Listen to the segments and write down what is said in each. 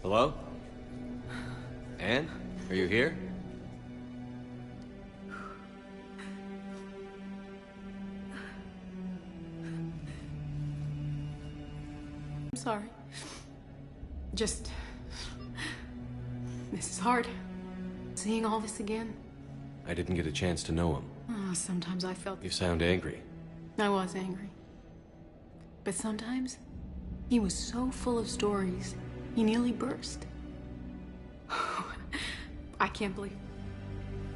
Hello? Anne? Are you here? I'm sorry. Just... This is hard. Seeing all this again. I didn't get a chance to know him. Oh, sometimes I felt... You sound angry. I was angry. But sometimes, he was so full of stories, he nearly burst. I can't believe...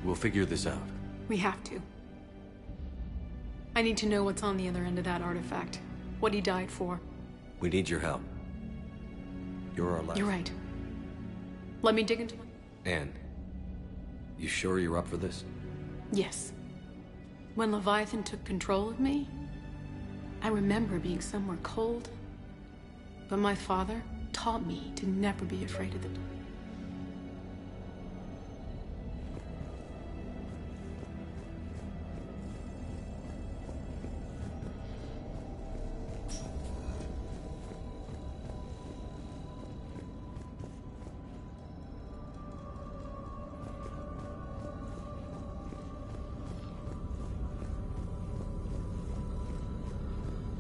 We'll figure this out. We have to. I need to know what's on the other end of that artifact. What he died for. We need your help. You're our last. You're right. Let me dig into... Anne, you sure you're up for this? Yes. When Leviathan took control of me, I remember being somewhere cold. But my father taught me to never be afraid of the dark.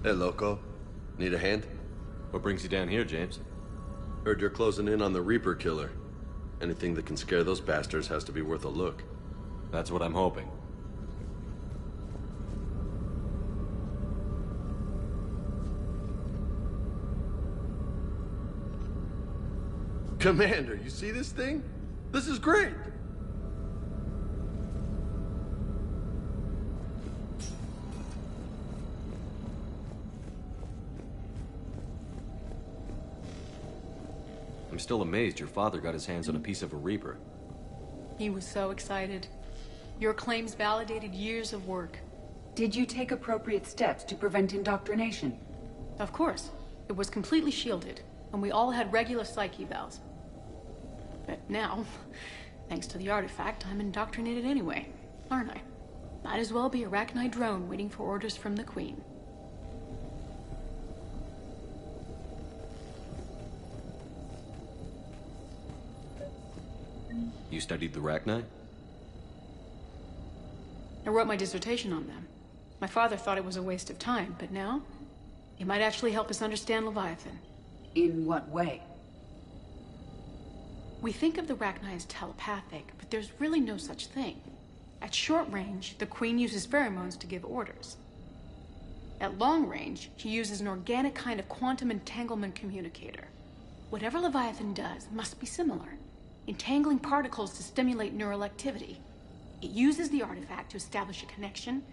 Hey, Loco. Need a hand? What brings you down here, James? Heard you're closing in on the Reaper killer. Anything that can scare those bastards has to be worth a look. That's what I'm hoping. Commander, you see this thing? This is great! I'm still amazed your father got his hands on a piece of a Reaper. He was so excited. Your claims validated years of work. Did you take appropriate steps to prevent indoctrination? Of course. It was completely shielded, and we all had regular psych evals. But now, thanks to the artifact, I'm indoctrinated anyway, aren't I? Might as well be a Arachnite drone waiting for orders from the Queen. You studied the Arachnite? I wrote my dissertation on them. My father thought it was a waste of time, but now, it might actually help us understand Leviathan. In what way? We think of the Arachnite as telepathic, but there's really no such thing. At short range, the Queen uses pheromones to give orders. At long range, she uses an organic kind of quantum entanglement communicator. Whatever Leviathan does must be similar, entangling particles to stimulate neural activity. It uses the artifact to establish a connection,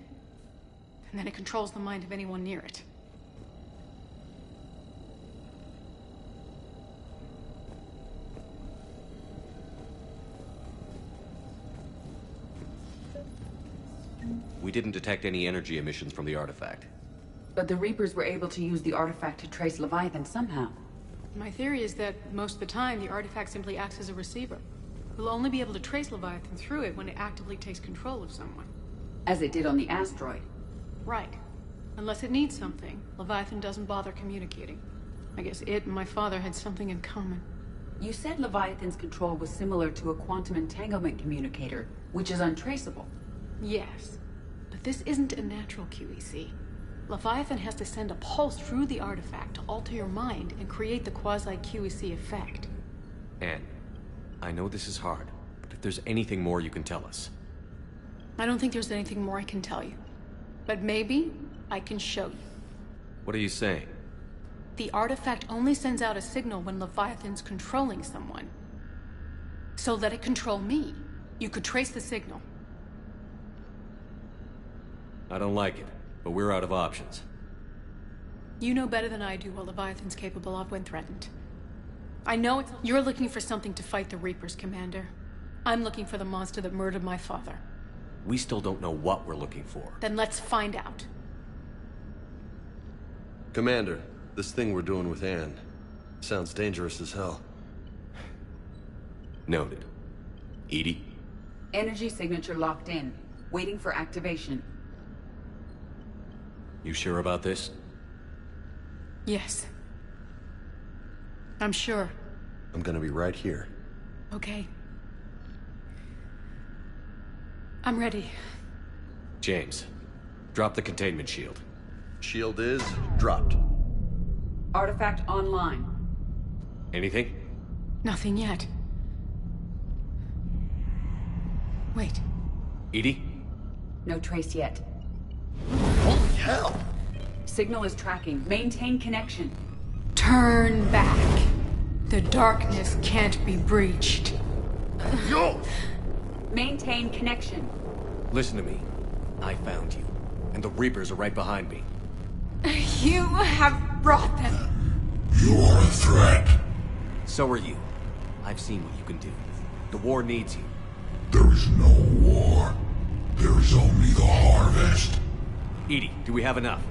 and then it controls the mind of anyone near it. We didn't detect any energy emissions from the artifact. But the Reapers were able to use the artifact to trace Leviathan somehow. My theory is that most of the time, the artifact simply acts as a receiver. We'll only be able to trace Leviathan through it when it actively takes control of someone. As it did on the asteroid. Right. Unless it needs something, Leviathan doesn't bother communicating. I guess it and my father had something in common. You said Leviathan's control was similar to a quantum entanglement communicator, which is untraceable. Yes. But this isn't a natural QEC. Leviathan has to send a pulse through the artifact to alter your mind and create the quasi-QEC effect. Anne, I know this is hard, but if there's anything more you can tell us. I don't think there's anything more I can tell you. But maybe I can show you. What are you saying? The artifact only sends out a signal when Leviathan's controlling someone. So let it control me. You could trace the signal. I don't like it, but we're out of options. You know better than I do what Leviathan's capable of when threatened. I know you're looking for something to fight the Reapers, Commander. I'm looking for the monster that murdered my father. We still don't know what we're looking for. Then let's find out. Commander, this thing we're doing with Anne sounds dangerous as hell. Noted. Edie? Energy signature locked in, waiting for activation. You sure about this? Yes. I'm sure. I'm gonna be right here. Okay. I'm ready. James, drop the containment shield. Shield is dropped. Artifact online. Anything? Nothing yet. Wait. Edie? No trace yet. Holy hell! Signal is tracking. Maintain connection. Turn back. The darkness can't be breached. Yo! Maintain connection. Listen to me. I found you. And the Reapers are right behind me. You have brought them. You are a threat. So are you. I've seen what you can do. The war needs you. There is no war. There is only the harvest. Edie, do we have enough?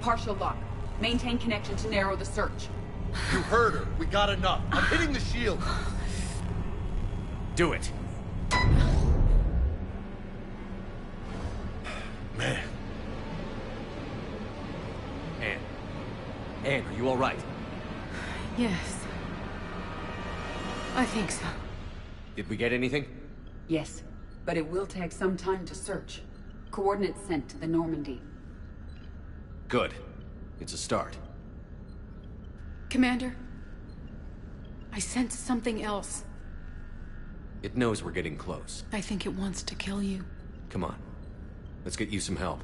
Partial lock. Maintain connection to narrow the search. You heard her. We got enough. I'm hitting the shield. Do it. Man. Anne, are you all right? Yes. I think so. Did we get anything? Yes, but it will take some time to search. Coordinates sent to the Normandy. Good. It's a start. Commander, I sense something else. It knows we're getting close. I think it wants to kill you. Come on. Let's get you some help.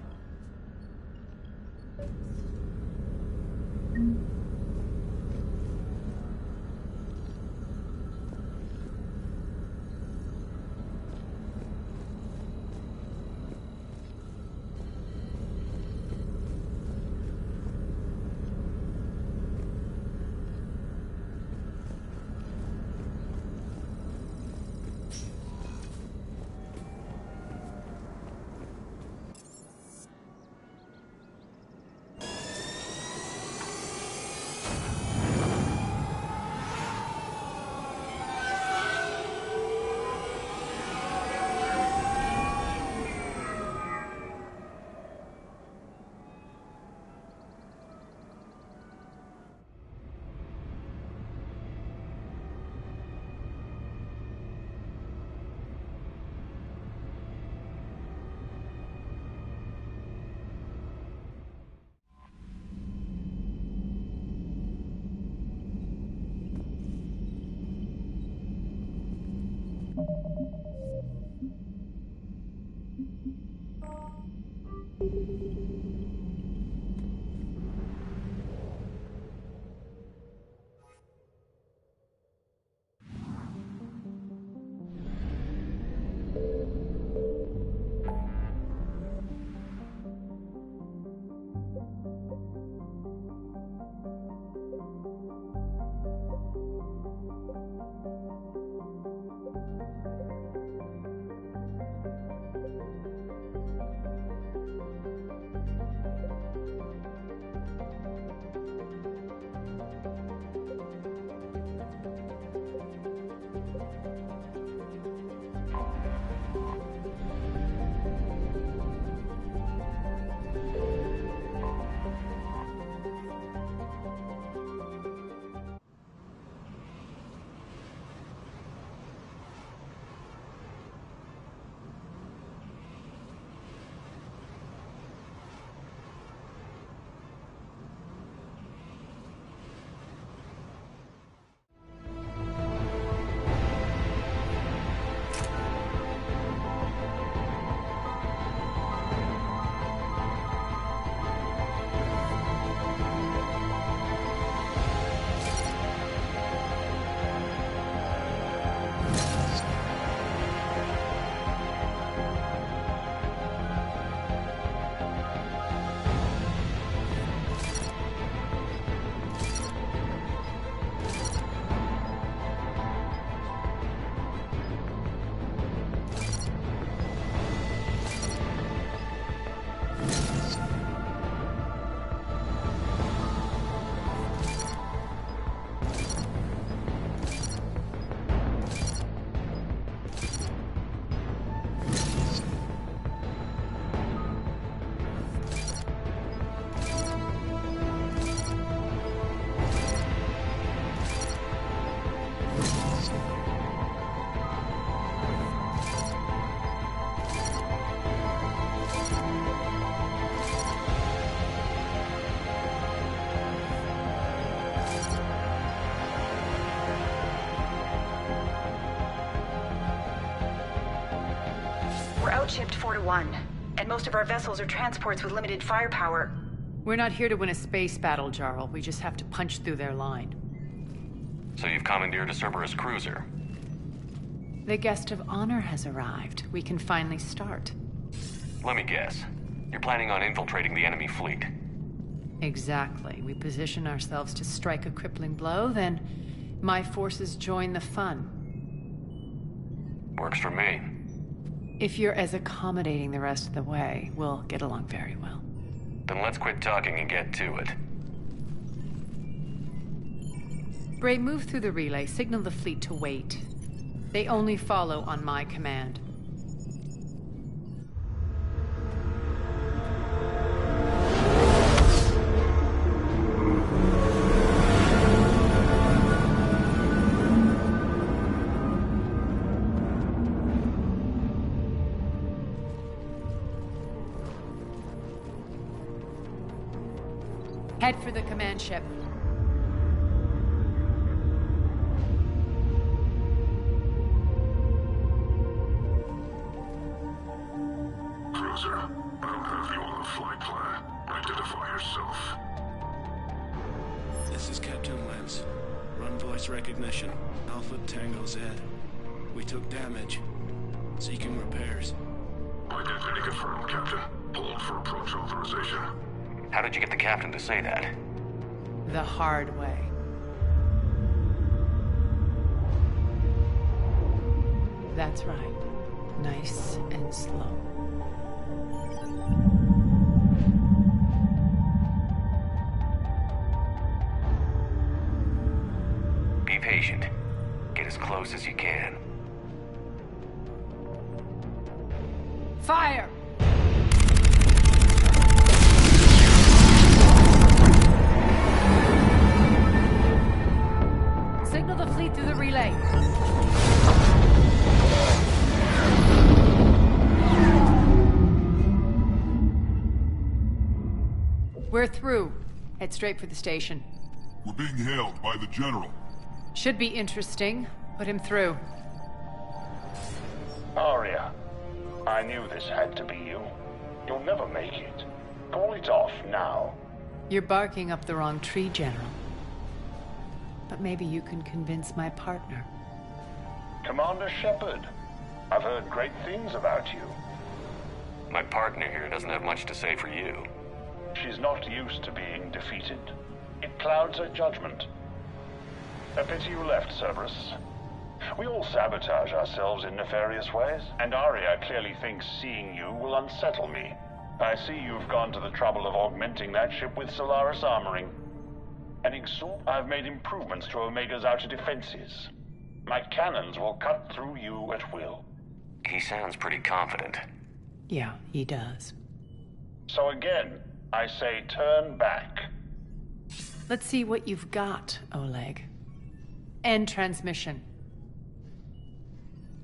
We're outshipped 4-1, and most of our vessels are transports with limited firepower. We're not here to win a space battle, Jarl. We just have to punch through their line. So you've commandeered a Cerberus cruiser. The guest of honor has arrived. We can finally start. Let me guess. You're planning on infiltrating the enemy fleet. Exactly. We position ourselves to strike a crippling blow, then my forces join the fun. Works for me. If you're as accommodating the rest of the way, we'll get along very well. Then let's quit talking and get to it. Bray, move through the relay. Signal the fleet to wait. They only follow on my command. Head for the command ship. Cruiser, I don't have you on the flight plan. Identify yourself. This is Captain Lance. Run voice recognition. Alpha Tango Z. We took damage. Seeking repairs. Identity confirmed, Captain. Hold for approach authorization. How did you get the captain to say that? The hard way. That's right. Nice and slow. Be patient. Get as close as you can. Fire! Signal the fleet through the relay. We're through. Head straight for the station. We're being hailed by the General. Should be interesting. Put him through. Arya, I knew this had to be you. You'll never make it. Call it off now. You're barking up the wrong tree, General. But maybe you can convince my partner. Commander Shepard, I've heard great things about you. My partner here doesn't have much to say for you. She's not used to being defeated. It clouds her judgment. A pity you left, Cerberus. We all sabotage ourselves in nefarious ways, and Arya clearly thinks seeing you will unsettle me. I see you've gone to the trouble of augmenting that ship with Solaris armoring. And I've made improvements to Omega's outer defenses. My cannons will cut through you at will. He sounds pretty confident. Yeah, he does. So again, I say turn back. Let's see what you've got, Oleg. End transmission.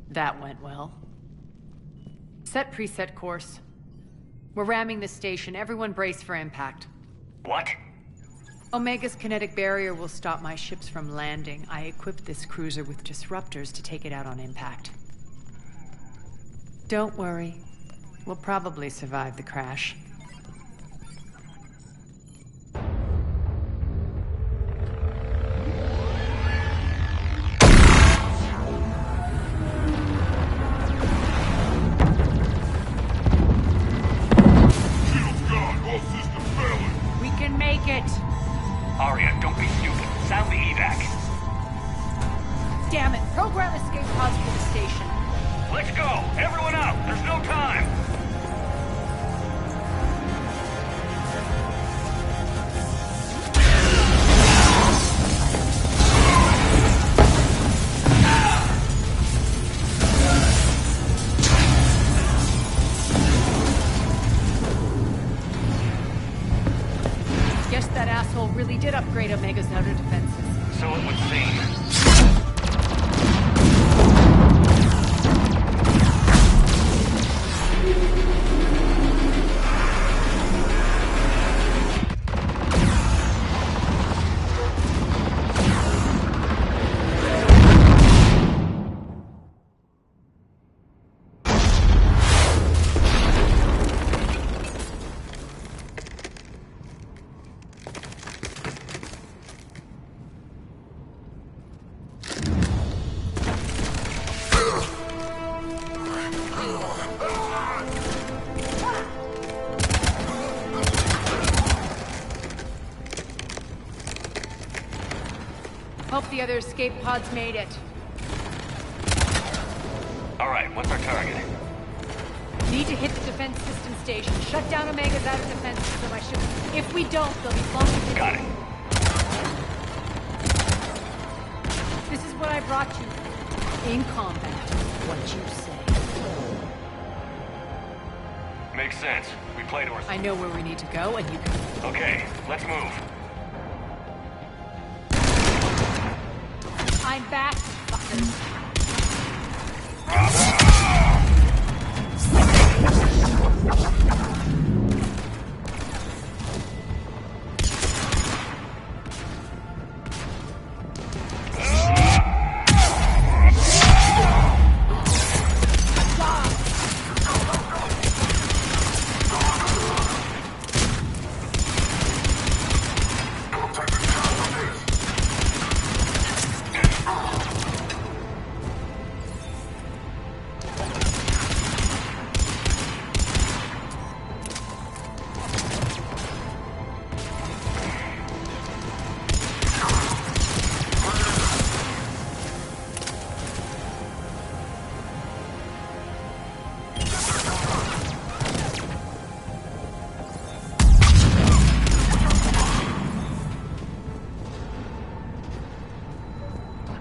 That went well. Set preset course. We're ramming the station. Everyone brace for impact. What? Omega's kinetic barrier will stop my ships from landing. I equipped this cruiser with disruptors to take it out on impact. Don't worry. We'll probably survive the crash. Shields gone. All systems failing. We can make it! Arya, don't be stupid. Sound the evac. Damn it! Program escape pods for the station. Let's go! Everyone out! There's no time! Guess that asshole really did upgrade Omega's outer defenses. So it would seem. the other escape pods made it. All right, what's our target? Need to hit the defense system station. Shut down Omega's outer defenses so my ships... If we don't, they'll be launched... Got it. This is what I brought you. In combat. What you say. Makes sense. We play to our... I know where we need to go, and you can... Okay, let's move. I'm back, fuckers.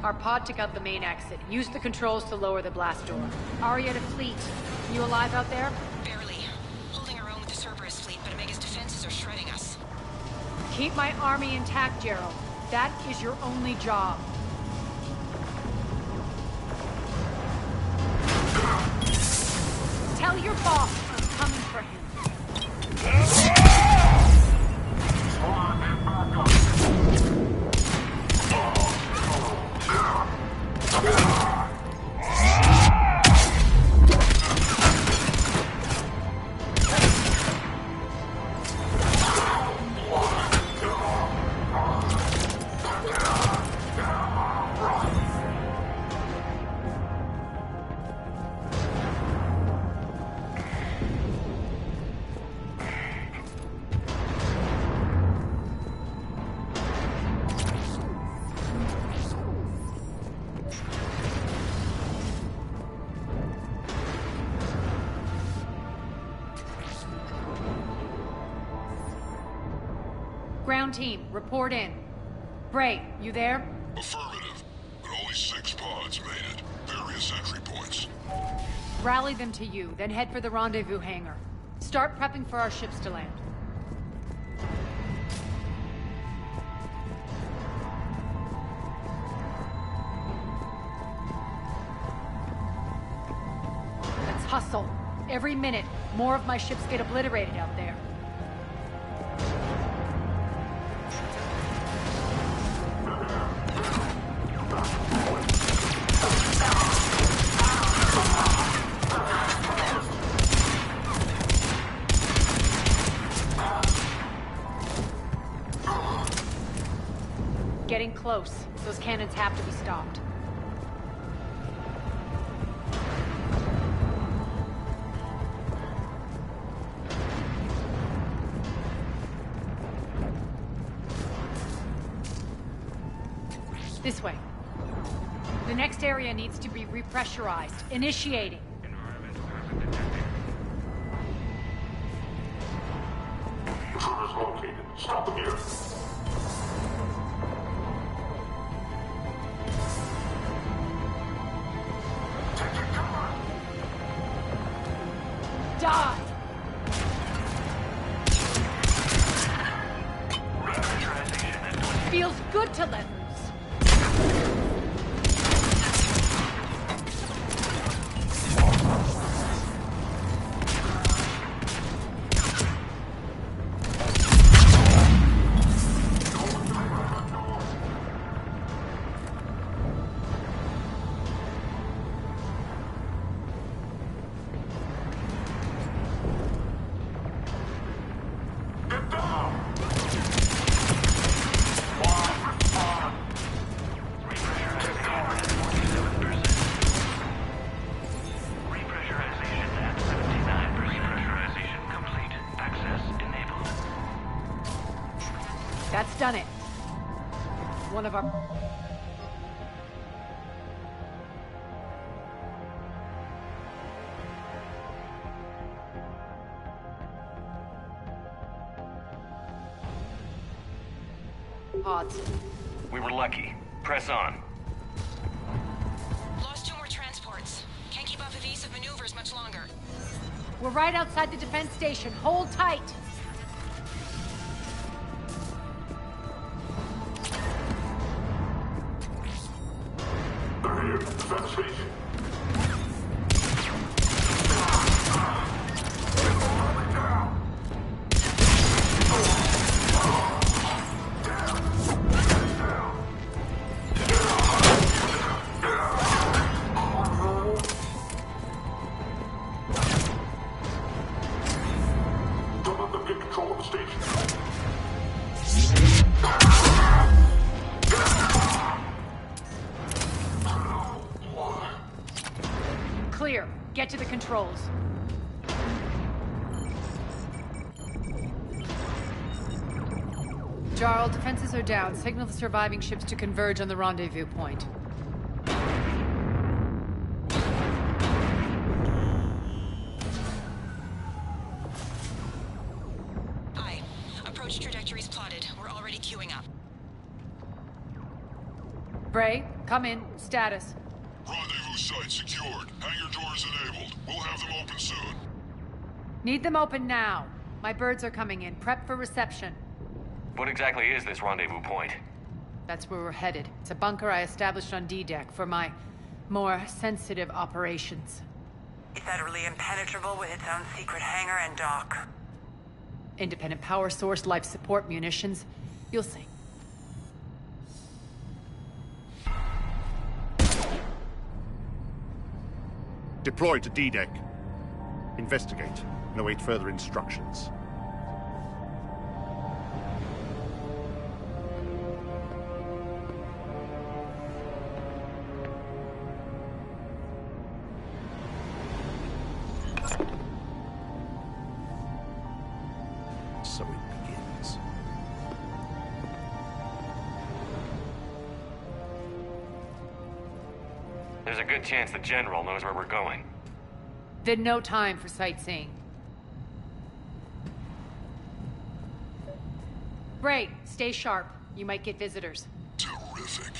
Our pod took out the main exit. Use the controls to lower the blast door. Aria to fleet. You alive out there? Barely. Holding our own with the Cerberus fleet, but Omega's defenses are shredding us. Keep my army intact, Gerald. That is your only job. Tell your boss I'm coming for him. Ground team, report in. Bray, you there? Affirmative, but only 6 pods made it. Various entry points. Rally them to you, then head for the rendezvous hangar. Start prepping for our ships to land. Let's hustle. Every minute, more of my ships get obliterated out there. Getting close. Those cannons have to be stopped. This way. The next area needs to be repressurized. Initiating. Intruders located. Stop them here. Die! Feels good to let loose. That's done it. One of our... pods. We were lucky. Press on. Lost 2 more transports. Can't keep up evasive maneuvers much longer. We're right outside the defense station. Hold tight. They're here. Defense station. Don't let them get control of the station. Clear. Get to the controls. Jarl, defenses are down. Signal the surviving ships to converge on the rendezvous point. Aye. Approach trajectories plotted. We're already queuing up. Bray, come in. Status. Rendezvous site secured. Hangar doors enabled. We'll have them open soon. Need them open now. My birds are coming in. Prep for reception. What exactly is this rendezvous point? That's where we're headed. It's a bunker I established on D-Deck for my more sensitive operations. Is that really impenetrable with its own secret hangar and dock? Independent power source, life support, munitions. You'll see. Deploy to D-Deck. Investigate and await further instructions. So it begins. There's a good chance the General knows where we're going. Then no time for sightseeing. Bray, stay sharp. You might get visitors. Terrific.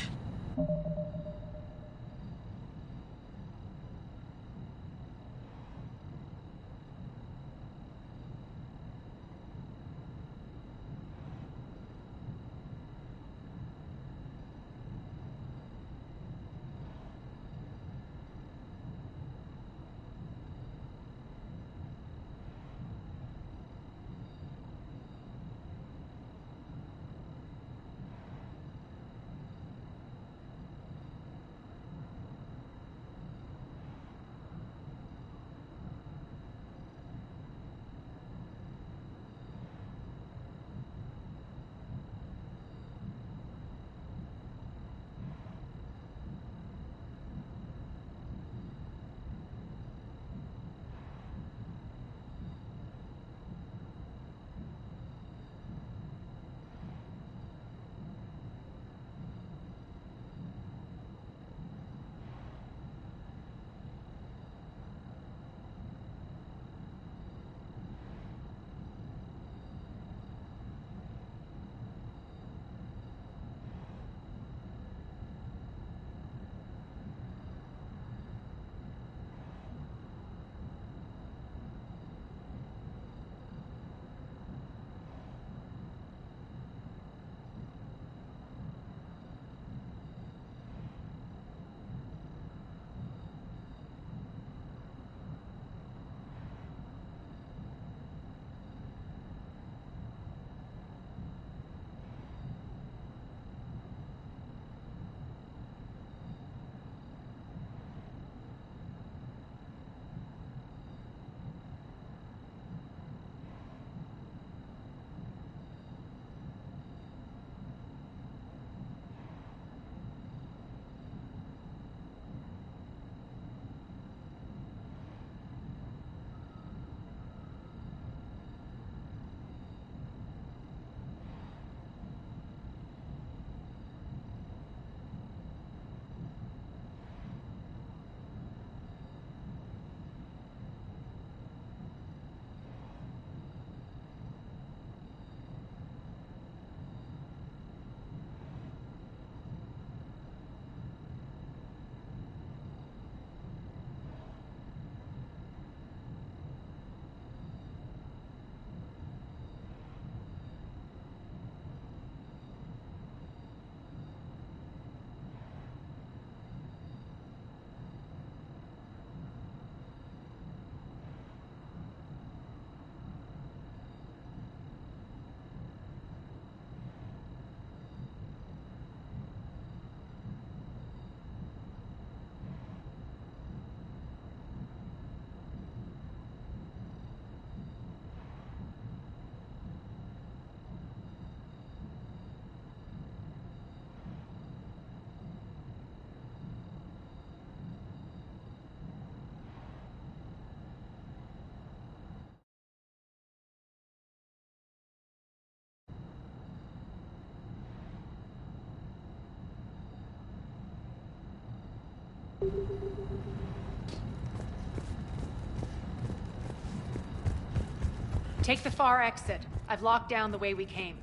Take the far exit. I've locked down the way we came.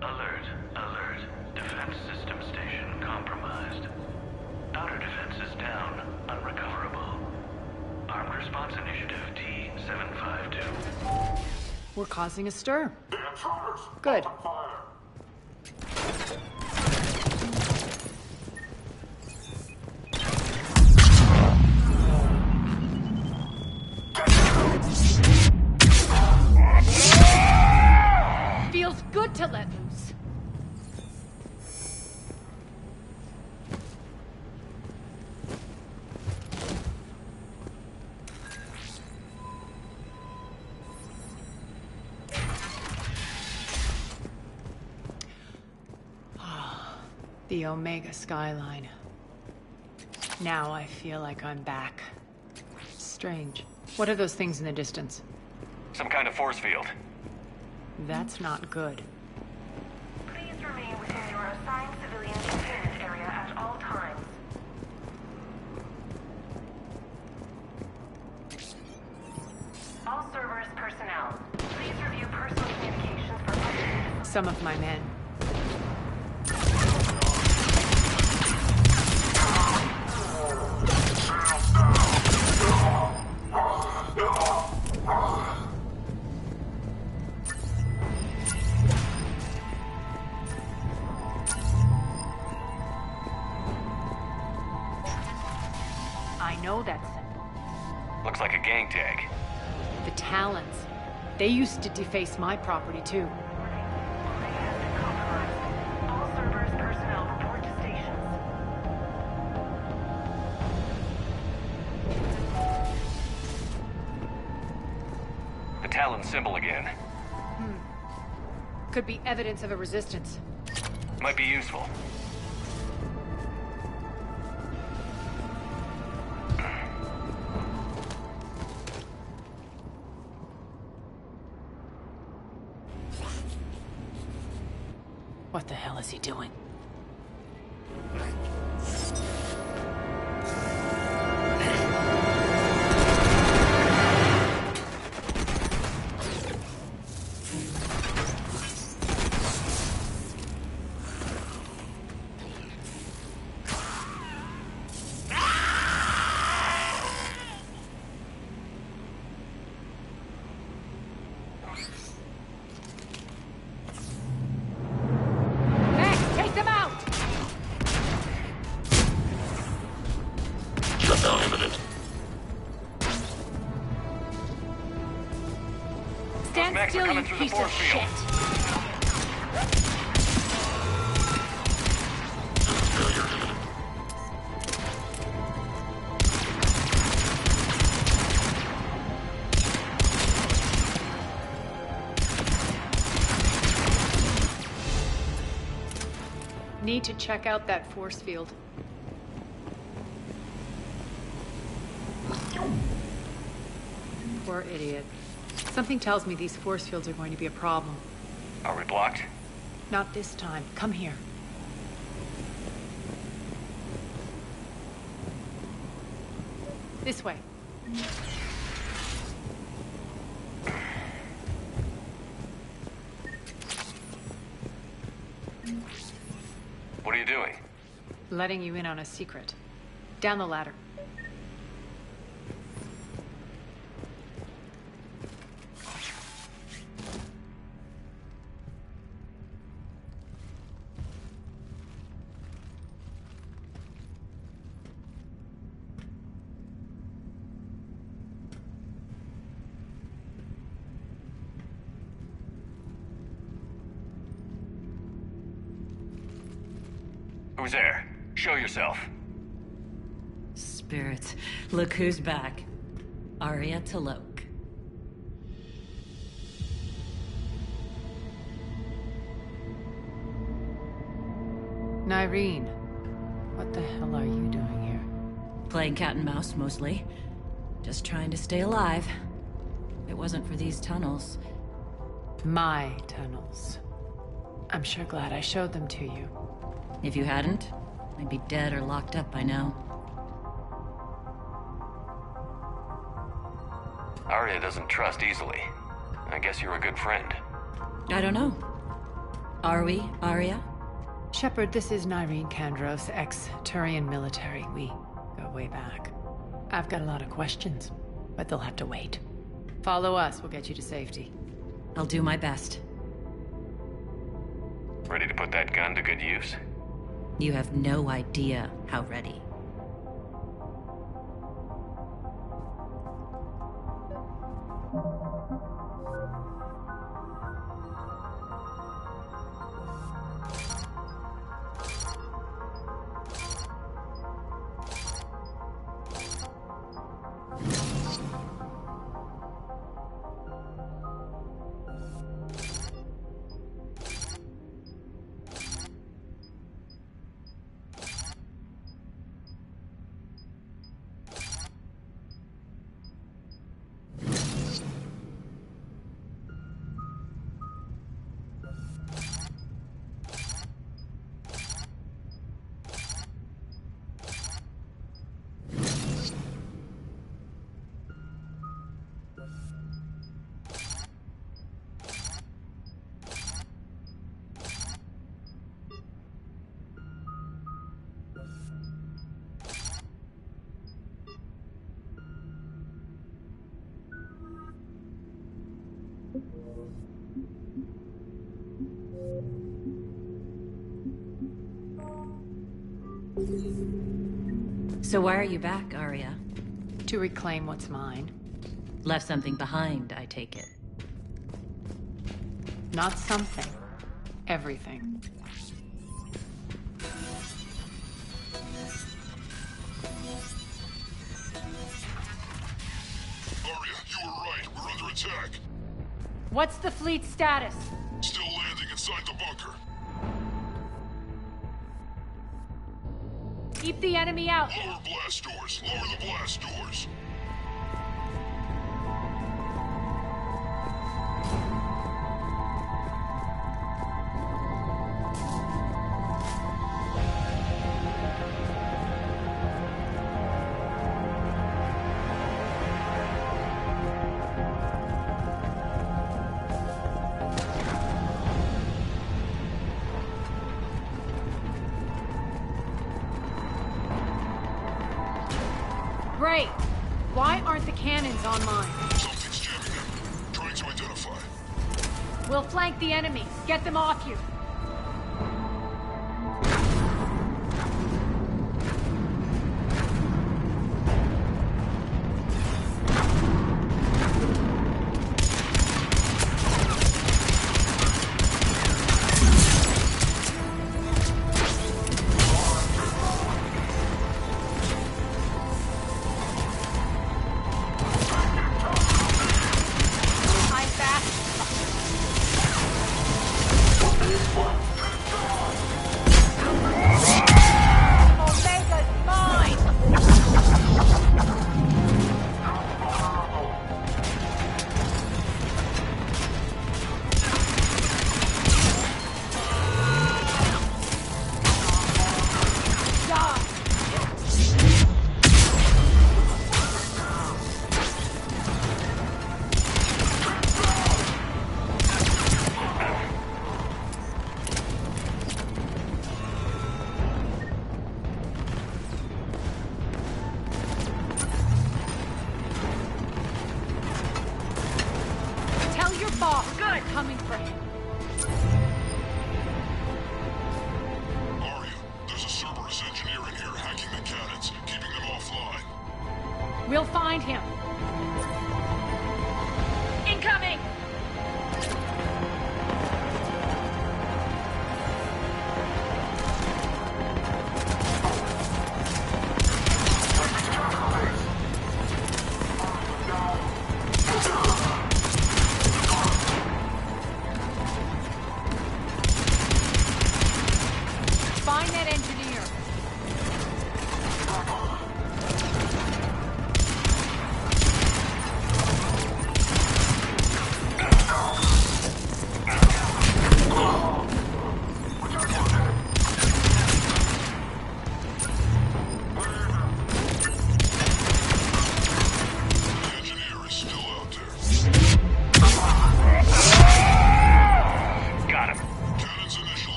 Alert, alert. Defense system station compromised. Outer defenses down, unrecoverable. Armed Response Initiative T-752. We're causing a stir. The intruders! Good. Open fire! Feels good to let loose. The Omega skyline. Now I feel like I'm back. Strange. What are those things in the distance? Some kind of force field. That's not good. Please remain within your assigned civilian containment area at all times. All servers personnel, please review personal communications for updates. Some of my men. I know that symbol. Looks like a gang tag. The Talons. They used to deface my property too. All servers personnel report to stations. The Talon symbol again. Could be evidence of a resistance. Might be useful. What the hell is he doing? Those mechs are coming through the force field. Need to check out that force field. Poor idiot. Something tells me these force fields are going to be a problem. Are we blocked? Not this time. Come here. This way. What are you doing? Letting you in on a secret. Down the ladder. Who's there? Show yourself. Spirits, look who's back. Arya Talok. Nyreen, what the hell are you doing here? Playing cat and mouse, mostly. Just trying to stay alive. If it wasn't for these tunnels. My tunnels. I'm sure glad I showed them to you. If you hadn't, I'd be dead or locked up by now. Arya doesn't trust easily. I guess you're a good friend. I don't know. Are we, Arya? Shepard, this is Nyreen Kandros, ex-Turian military. We go way back. I've got a lot of questions, but they'll have to wait. Follow us, we'll get you to safety. I'll do my best. Ready to put that gun to good use? You have no idea how ready. So why are you back, Arya? To reclaim what's mine. Left something behind, I take it. Not something. Everything. Arya, you were right. We're under attack. What's the fleet's status? Still landing inside the bunker. Keep the enemy out. Lower blast doors. Lower the blast doors. Great. Why aren't the cannons online? Something's jamming them. Trying to identify. We'll flank the enemy. Get them off you. Coming for him. Arya, there's a Cerberus engineer in here hacking the cannons, keeping them offline. We'll find him. Incoming! Find that engineer.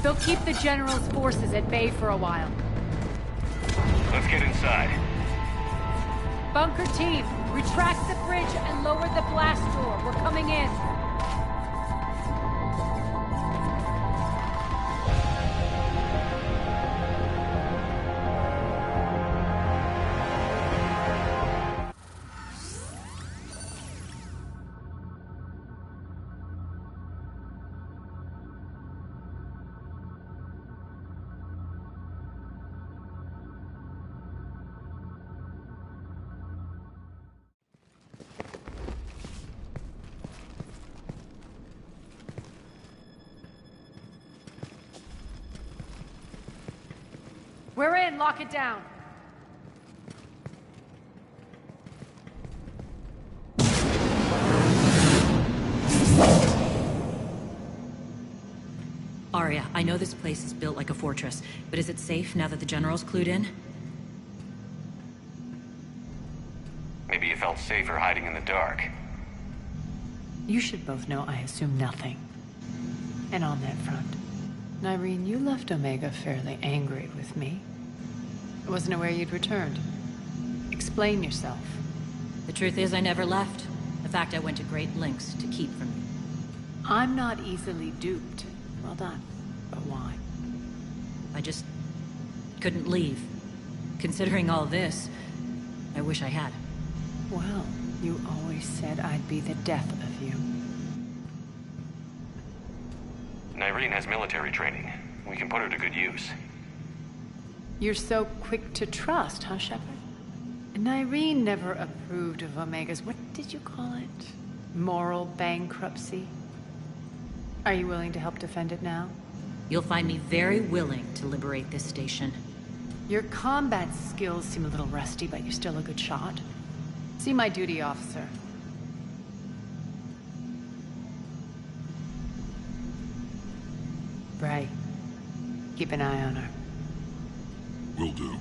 They'll keep the General's forces at bay for a while. Let's get inside. Bunker team, retract the bridge and lower the blast door. We're coming in. We're in. Lock it down. Arya, I know this place is built like a fortress, but is it safe now that the General's clued in? Maybe you felt safer hiding in the dark. You should both know I assume nothing. And on that front, Nyreen, you left Omega fairly angry with me. I wasn't aware you'd returned. Explain yourself. The truth is, I never left. In fact, I went to great lengths to keep from you. I'm not easily duped. Well done. But why? I just couldn't leave. Considering all this, I wish I had. Well, you always said I'd be the death of you. Nyreen has military training. We can put her to good use. You're so quick to trust, huh, Shepard? Nyreen never approved of Omega's, what did you call it? Moral bankruptcy? Are you willing to help defend it now? You'll find me very willing to liberate this station. Your combat skills seem a little rusty, but you're still a good shot. See my duty officer. Bray, keep an eye on her. Will do.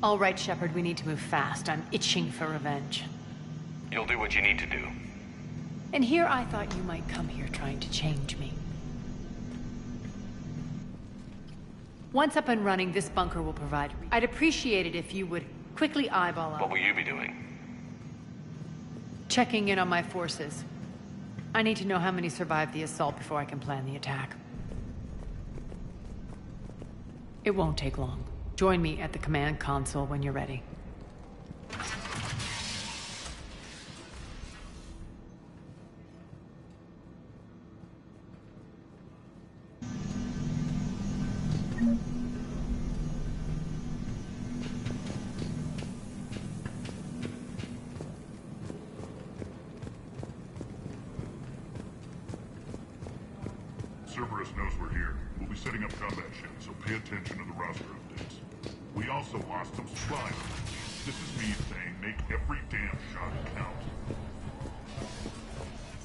All right, Shepard, we need to move fast. I'm itching for revenge. You'll do what you need to do. And here I thought you might come here trying to change me. Once up and running, this bunker will provide... I'd appreciate it if you would quickly eyeball What up. will you be doing? Checking in on my forces. I need to know how many survived the assault before I can plan the attack. It won't take long. Join me at the command console when you're ready. Cerberus knows we're here. We'll be setting up combat ships, so pay attention to the roster updates. We also lost some supplies. This is me saying make every damn shot count.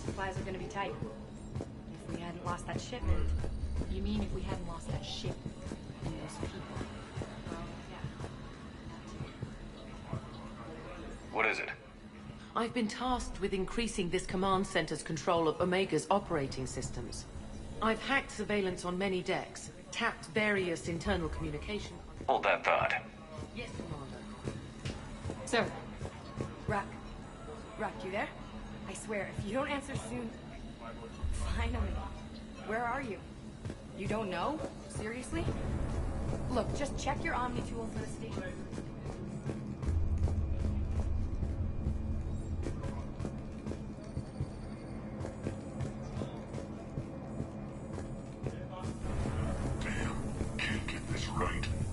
Supplies are gonna be tight. If we hadn't lost that shipment... You mean if we hadn't lost that ship and those people? What is it? I've been tasked with increasing this command center's control of Omega's operating systems. I've hacked surveillance on many decks, tapped various internal communication... Hold that thought. Yes, Commander. Sir. Rock. Rock, you there? I swear, if you don't answer soon... Finally. Where are you? You don't know? Seriously? Look, just check your Omni tool for the station.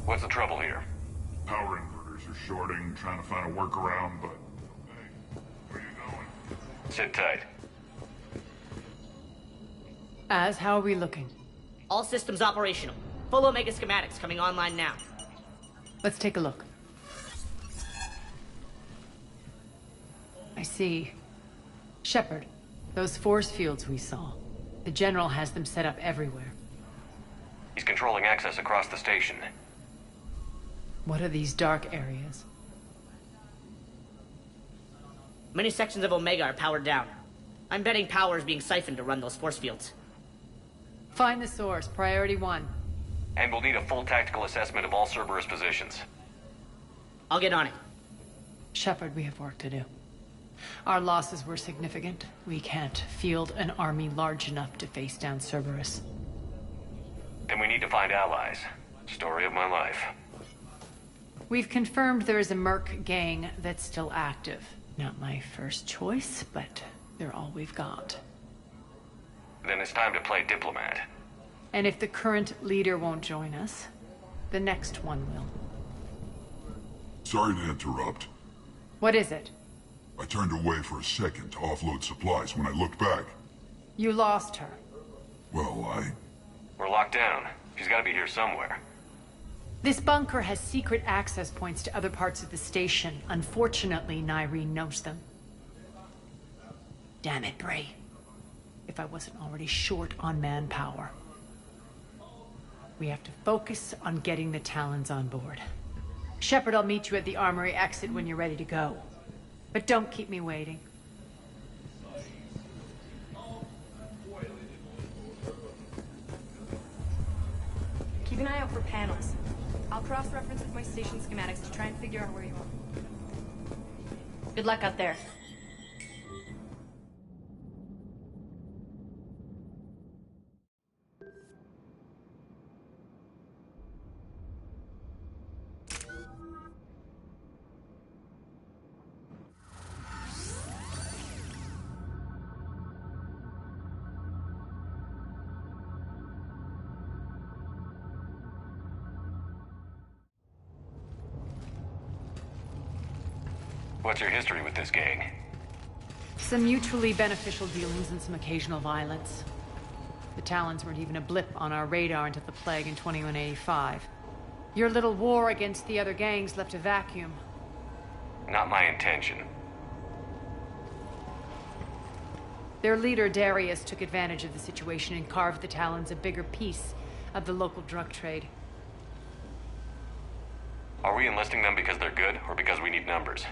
What's the trouble here? Power inverters are shorting, trying to find a workaround, but... Hey, where you going? Sit tight. Az, how are we looking? All systems operational. Full Omega schematics coming online now. Let's take a look. I see. Shepard, those force fields we saw. The General has them set up everywhere. He's controlling access across the station. What are these dark areas? Many sections of Omega are powered down. I'm betting power is being siphoned to run those force fields. Find the source, priority 1. And we'll need a full tactical assessment of all Cerberus positions. I'll get on it. Shepard, we have work to do. Our losses were significant. We can't field an army large enough to face down Cerberus. Then we need to find allies. Story of my life. We've confirmed there is a Merc gang that's still active. Not my first choice, but they're all we've got. Then it's time to play diplomat. And if the current leader won't join us, the next one will. Sorry to interrupt. What is it? I turned away for a second to offload supplies. When I looked back, You lost her. well, We're locked down. She's gotta be here somewhere. This bunker has secret access points to other parts of the station. Unfortunately, Nyreen knows them. Damn it, Bray. If I wasn't already short on manpower. We have to focus on getting the Talons on board. Shepard, I'll meet you at the armory exit when you're ready to go. But don't keep me waiting. Keep an eye out for panels. I'll cross-reference with my station schematics to try and figure out where you are. Good luck out there. What's your history with this gang? Some mutually beneficial dealings and some occasional violence. The Talons weren't even a blip on our radar until the plague in 2185. Your little war against the other gangs left a vacuum. Not my intention. Their leader, Darius, took advantage of the situation and carved the Talons a bigger piece of the local drug trade. Are we enlisting them because they're good, or because we need numbers?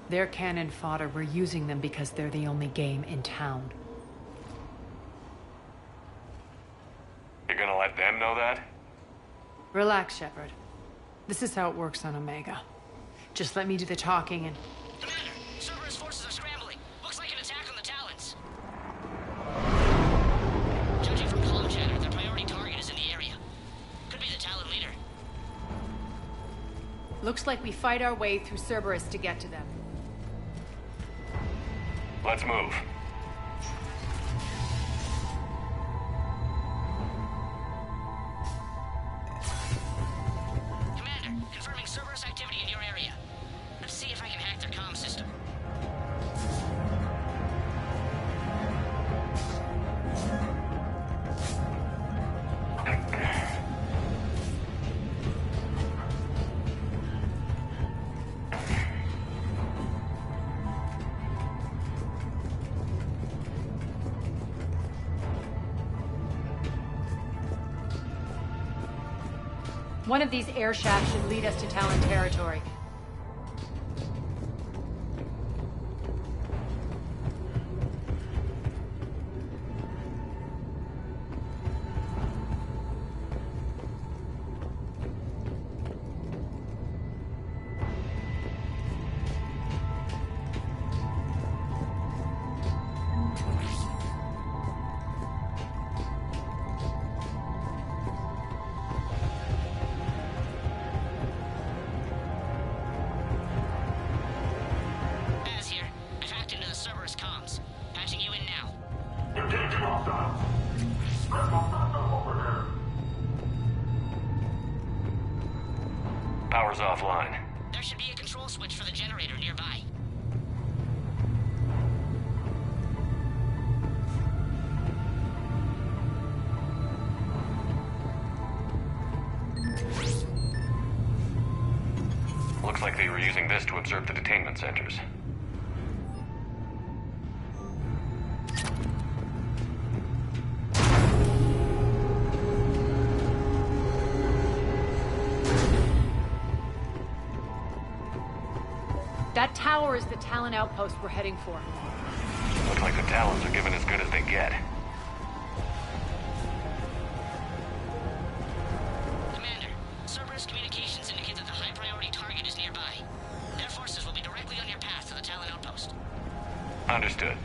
They're cannon fodder. We're using them because they're the only game in town. You're gonna let them know that? Relax, Shepard. This is how it works on Omega. Just let me do the talking and... Commander, Cerberus forces are scrambling. Looks like an attack on the Talons. Judging from comm chatter, their priority target is in the area. Could be the Talon leader. Looks like we fight our way through Cerberus to get to them. Let's move. Commander, confirming Cerberus activity in your area. Let's see if I can hack their comm system. One of these air shafts should lead us to Talon territory. Power's offline. There should be a control switch for the generator nearby. Looks like they were using this to observe the detainment centers. That tower is the Talon outpost we're heading for. Looks like the Talons are giving as good as they get. Commander, Cerberus communications indicate that the high-priority target is nearby. Their forces will be directly on your path to the Talon outpost. Understood.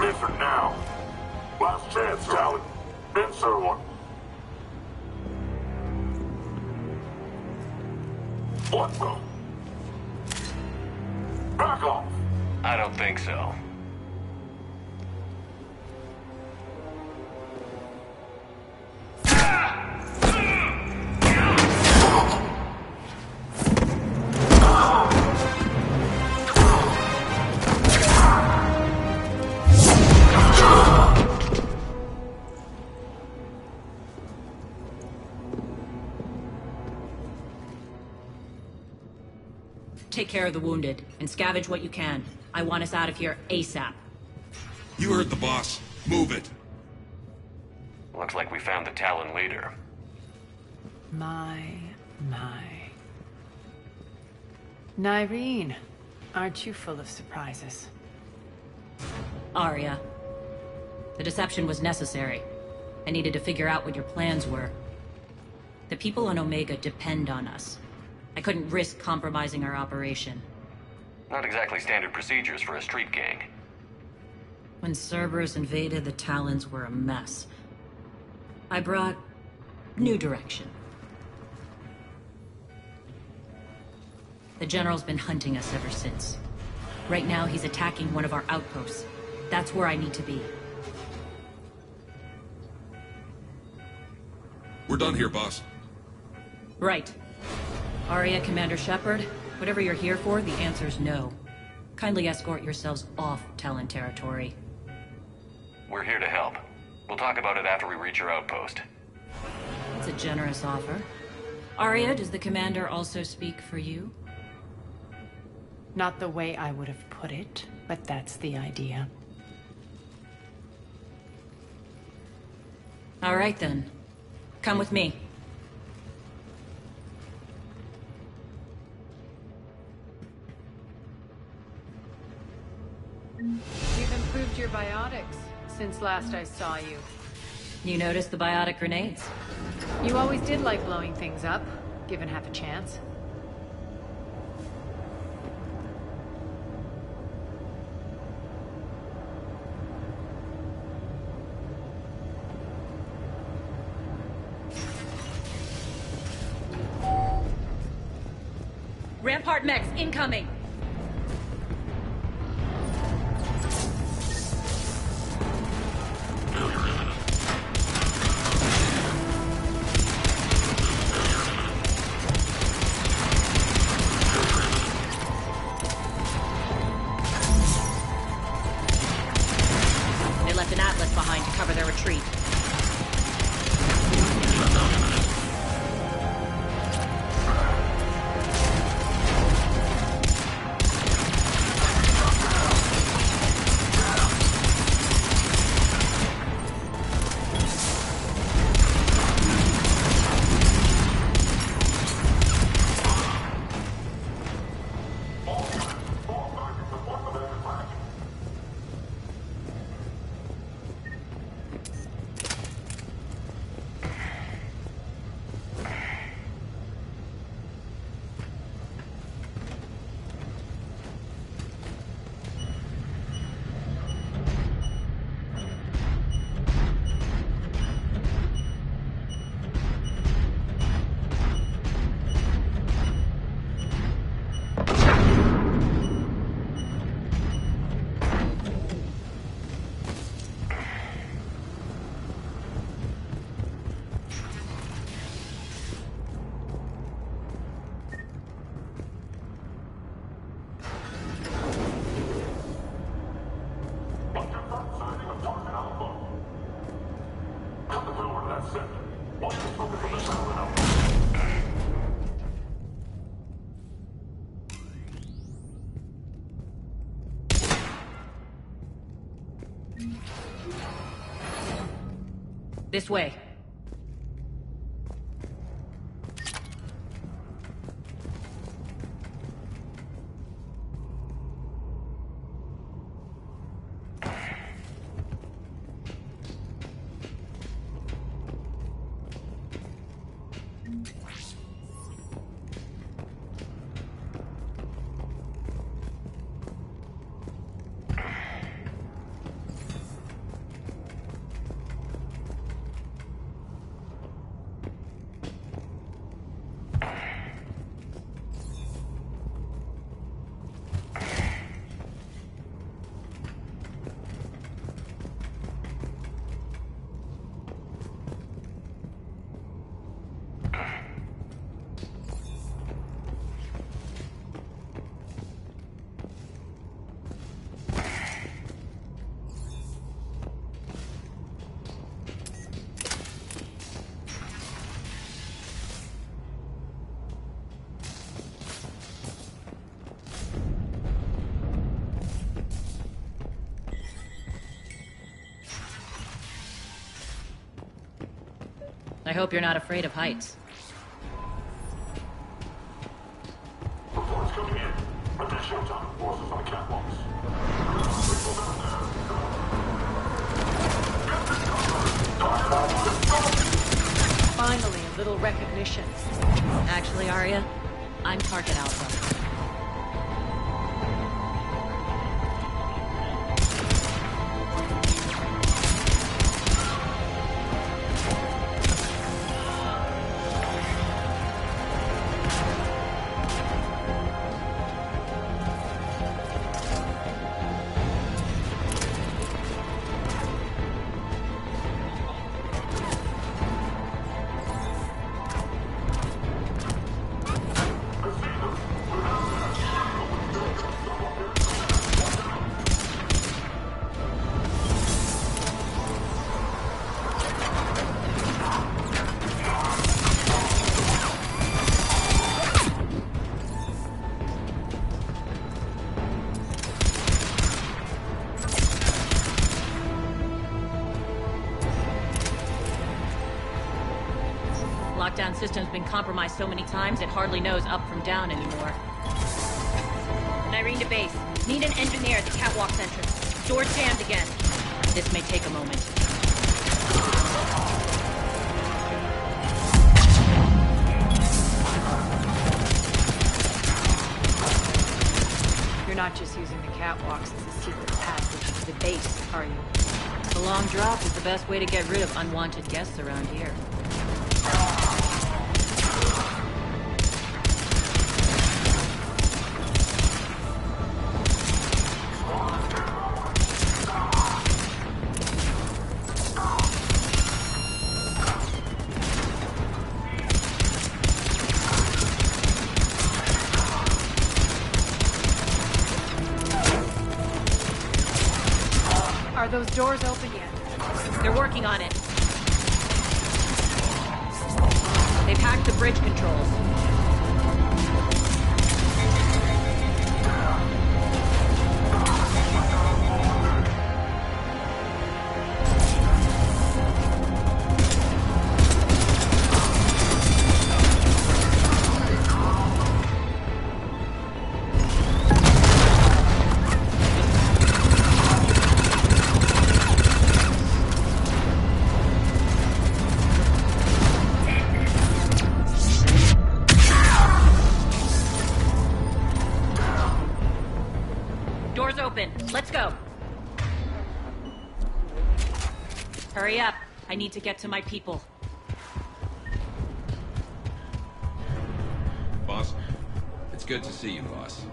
Answer now. Last chance, Talon. Answer one. What the? Back off. I don't think so. Take care of the wounded, and scavenge what you can. I want us out of here ASAP. You heard the boss. Move it. Looks like we found the Talon leader. My. Nyreen, aren't you full of surprises? Arya. The deception was necessary. I needed to figure out what your plans were. The people on Omega depend on us. I couldn't risk compromising our operation. Not exactly standard procedures for a street gang. When Cerberus invaded, the Talons were a mess. I brought new direction. The General's been hunting us ever since. Right now, he's attacking one of our outposts. That's where I need to be. We're done here, boss. Right. Arya, Commander Shepard, whatever you're here for, the answer's no. Kindly escort yourselves off Talon territory. We're here to help. We'll talk about it after we reach your outpost. It's a generous offer. Arya, does the Commander also speak for you? Not the way I would have put it, but that's the idea. All right, then. Come with me. You've improved your biotics since last I saw you. You noticed the biotic grenades? You always did like blowing things up, given half a chance. Rampart mechs incoming! They left an Atlas behind to cover their retreat. This way. I hope you're not afraid of heights. Reports coming in. Attention, showtime. Forces on the catwalks. Finally, a little recognition. Actually, Arya, I'm target alpha. lockdown system's been compromised so many times it hardly knows up from down anymore. Irene to base. Need an engineer at the catwalk's entrance. Door's jammed again. This may take a moment. You're not just using the catwalks as a secret passage to the base, are you? The long drop is the best way to get rid of unwanted guests around here. Are those doors open yet? They're working on it. They've hacked the bridge controls. Doors open. Let's go. Hurry up. I need to get to my people. Boss, it's good to see you, boss.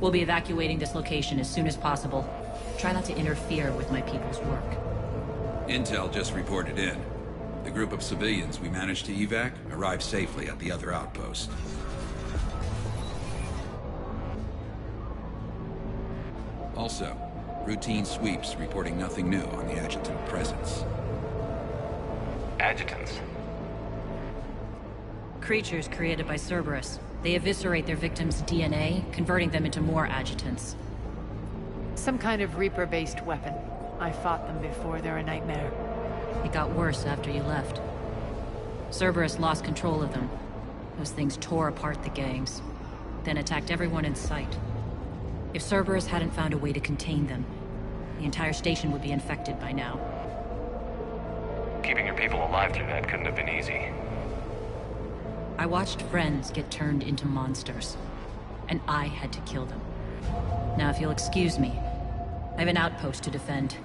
We'll be evacuating this location as soon as possible. Try not to interfere with my people's work. Intel just reported in. The group of civilians we managed to evac arrived safely at the other outpost. Also, routine sweeps reporting nothing new on the adjutant presence. Adjutants? Creatures created by Cerberus. They eviscerate their victims' DNA, converting them into more adjutants. Some kind of Reaper-based weapon. I fought them before, they're a nightmare. It got worse after you left. Cerberus lost control of them. Those things tore apart the gangs, then attacked everyone in sight. If Cerberus hadn't found a way to contain them, the entire station would be infected by now. Keeping your people alive through that couldn't have been easy. I watched friends get turned into monsters, and I had to kill them. Now, if you'll excuse me, I have an outpost to defend.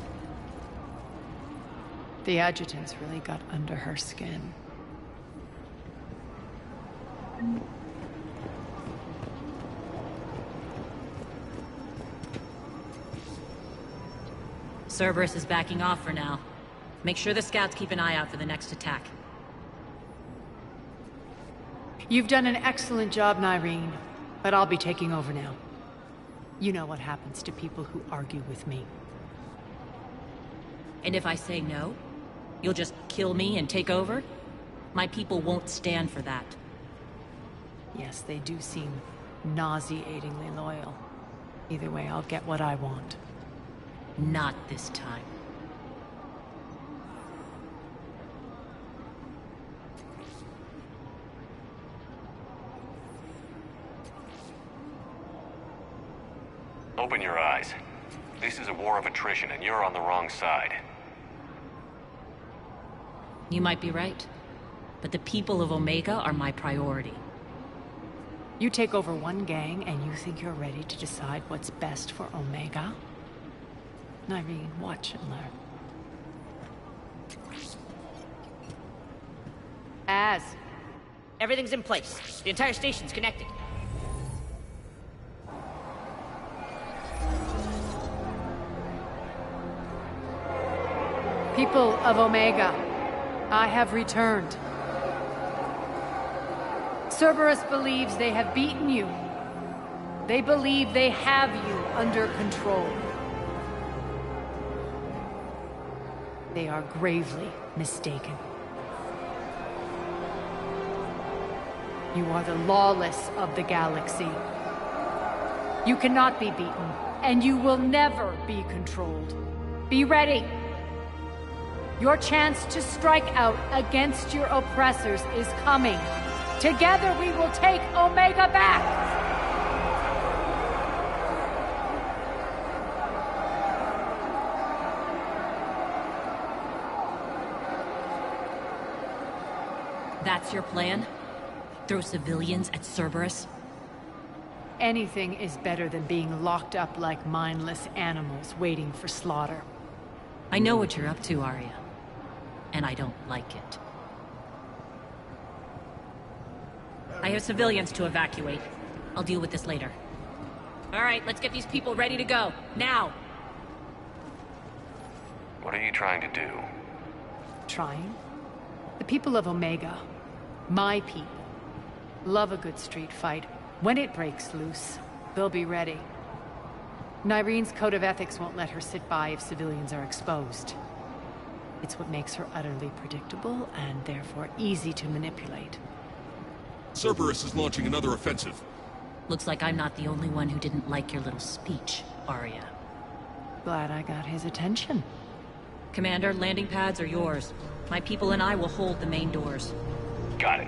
The adjutants really got under her skin. Cerberus is backing off for now. Make sure the scouts keep an eye out for the next attack. You've done an excellent job, Nyreen, but I'll be taking over now. You know what happens to people who argue with me. And if I say no, you'll just kill me and take over? My people won't stand for that. Yes, they do seem nauseatingly loyal. Either way, I'll get what I want. Not this time. Open your eyes. This is a war of attrition, and you're on the wrong side. You might be right, but the people of Omega are my priority. You take over one gang, and you think you're ready to decide what's best for Omega? Nyreen, watch and learn. Everything's in place. The entire station's connected. People of Omega, I have returned. Cerberus believes they have beaten you, They believe they have you under control. They are gravely mistaken. You are the lawless of the galaxy. You cannot be beaten, and you will never be controlled. Be ready. Your chance to strike out against your oppressors is coming. Together we will take Omega back! That's your plan? Throw civilians at Cerberus? Anything is better than being locked up like mindless animals waiting for slaughter. I know what you're up to, Arya. And I don't like it. I have civilians to evacuate. I'll deal with this later. All right, let's get these people ready to go. Now! What are you trying to do? Trying? The people of Omega, my people, love a good street fight. When it breaks loose, they'll be ready. Nyrene's code of ethics won't let her sit by if civilians are exposed. It's what makes her utterly predictable and therefore easy to manipulate. Cerberus is launching another offensive. Looks like I'm not the only one who didn't like your little speech, Arya. Glad I got his attention. Commander, landing pads are yours. My people and I will hold the main doors. Got it.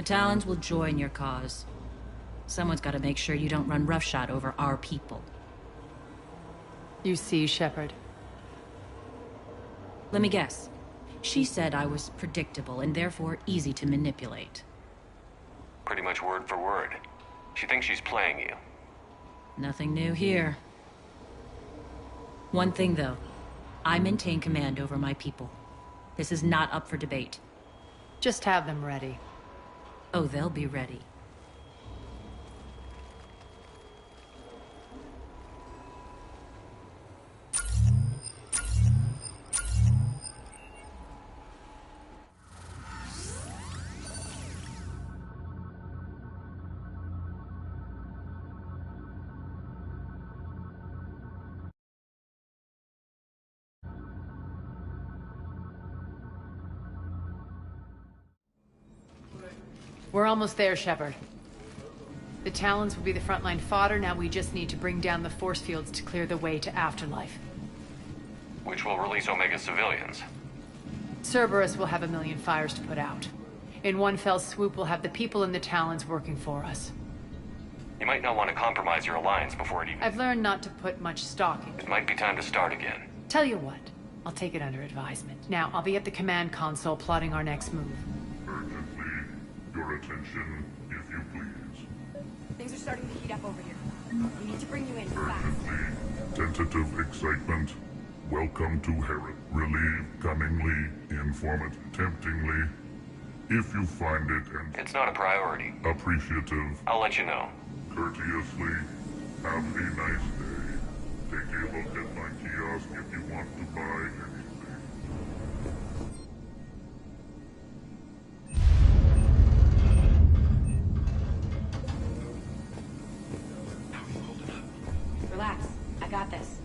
The Talons will join your cause. Someone's got to make sure you don't run roughshod over our people. You see, Shepard. Let me guess. She said I was predictable and therefore easy to manipulate. Pretty much word for word. She thinks she's playing you. Nothing new here. One thing, though. I maintain command over my people. This is not up for debate. Just have them ready. Oh, they'll be ready. We're almost there, Shepard. The Talons will be the frontline fodder, now we just need to bring down the force fields to clear the way to Afterlife. Which will release Omega civilians. Cerberus will have a million fires to put out. In one fell swoop, we'll have the people in the Talons working for us. You might not want to compromise your alliance before it even... I've learned not to put much stock in. It might be time to start again. Tell you what, I'll take it under advisement. Now, I'll be at the command console plotting our next move. Urgently, your attention, if you please. Things are starting to heat up over here. We need to bring you in fast. Urgently, tentative excitement. Welcome to Herod. Relieve cunningly, informative, temptingly. If you find it and... It's not a priority. Appreciative. I'll let you know. Courteously. Have a nice day. Take a look at my kiosk if you want to buy anything. Relax. I got this.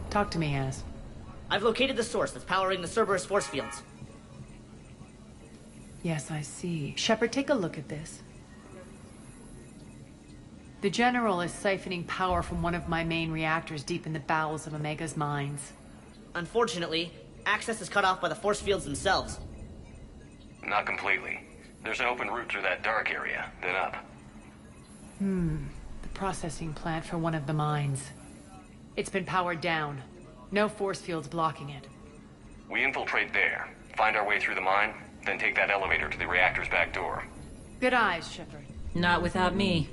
Talk to me, Az. I've located the source that's powering the Cerberus force fields. Yes, I see. Shepard, take a look at this. The General is siphoning power from one of my main reactors deep in the bowels of Omega's mines. Unfortunately, access is cut off by the force fields themselves. Not completely. There's an open route through that dark area, then up. The processing plant for one of the mines. It's been powered down. No force fields blocking it. We infiltrate there, find our way through the mine, then take that elevator to the reactor's back door. Good eyes, Shepard. Not without me.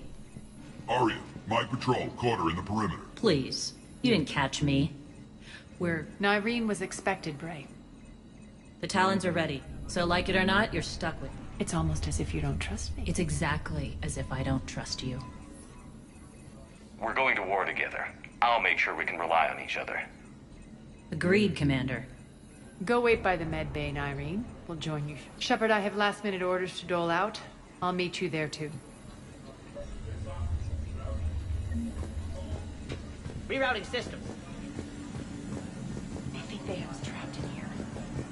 Arya, my patrol, caught her in the perimeter. Please. You didn't catch me. Nyreen was expected, Bray. The Talons are ready, so like it or not, you're stuck with me. It's almost as if you don't trust me. It's exactly as if I don't trust you. We're going to war together. I'll make sure we can rely on each other. Agreed, Commander. Go wait by the med bay, Nyreen. We'll join you. Shepard, I have last-minute orders to dole out. I'll meet you there, too. Rerouting systems. I think they have us trapped in here.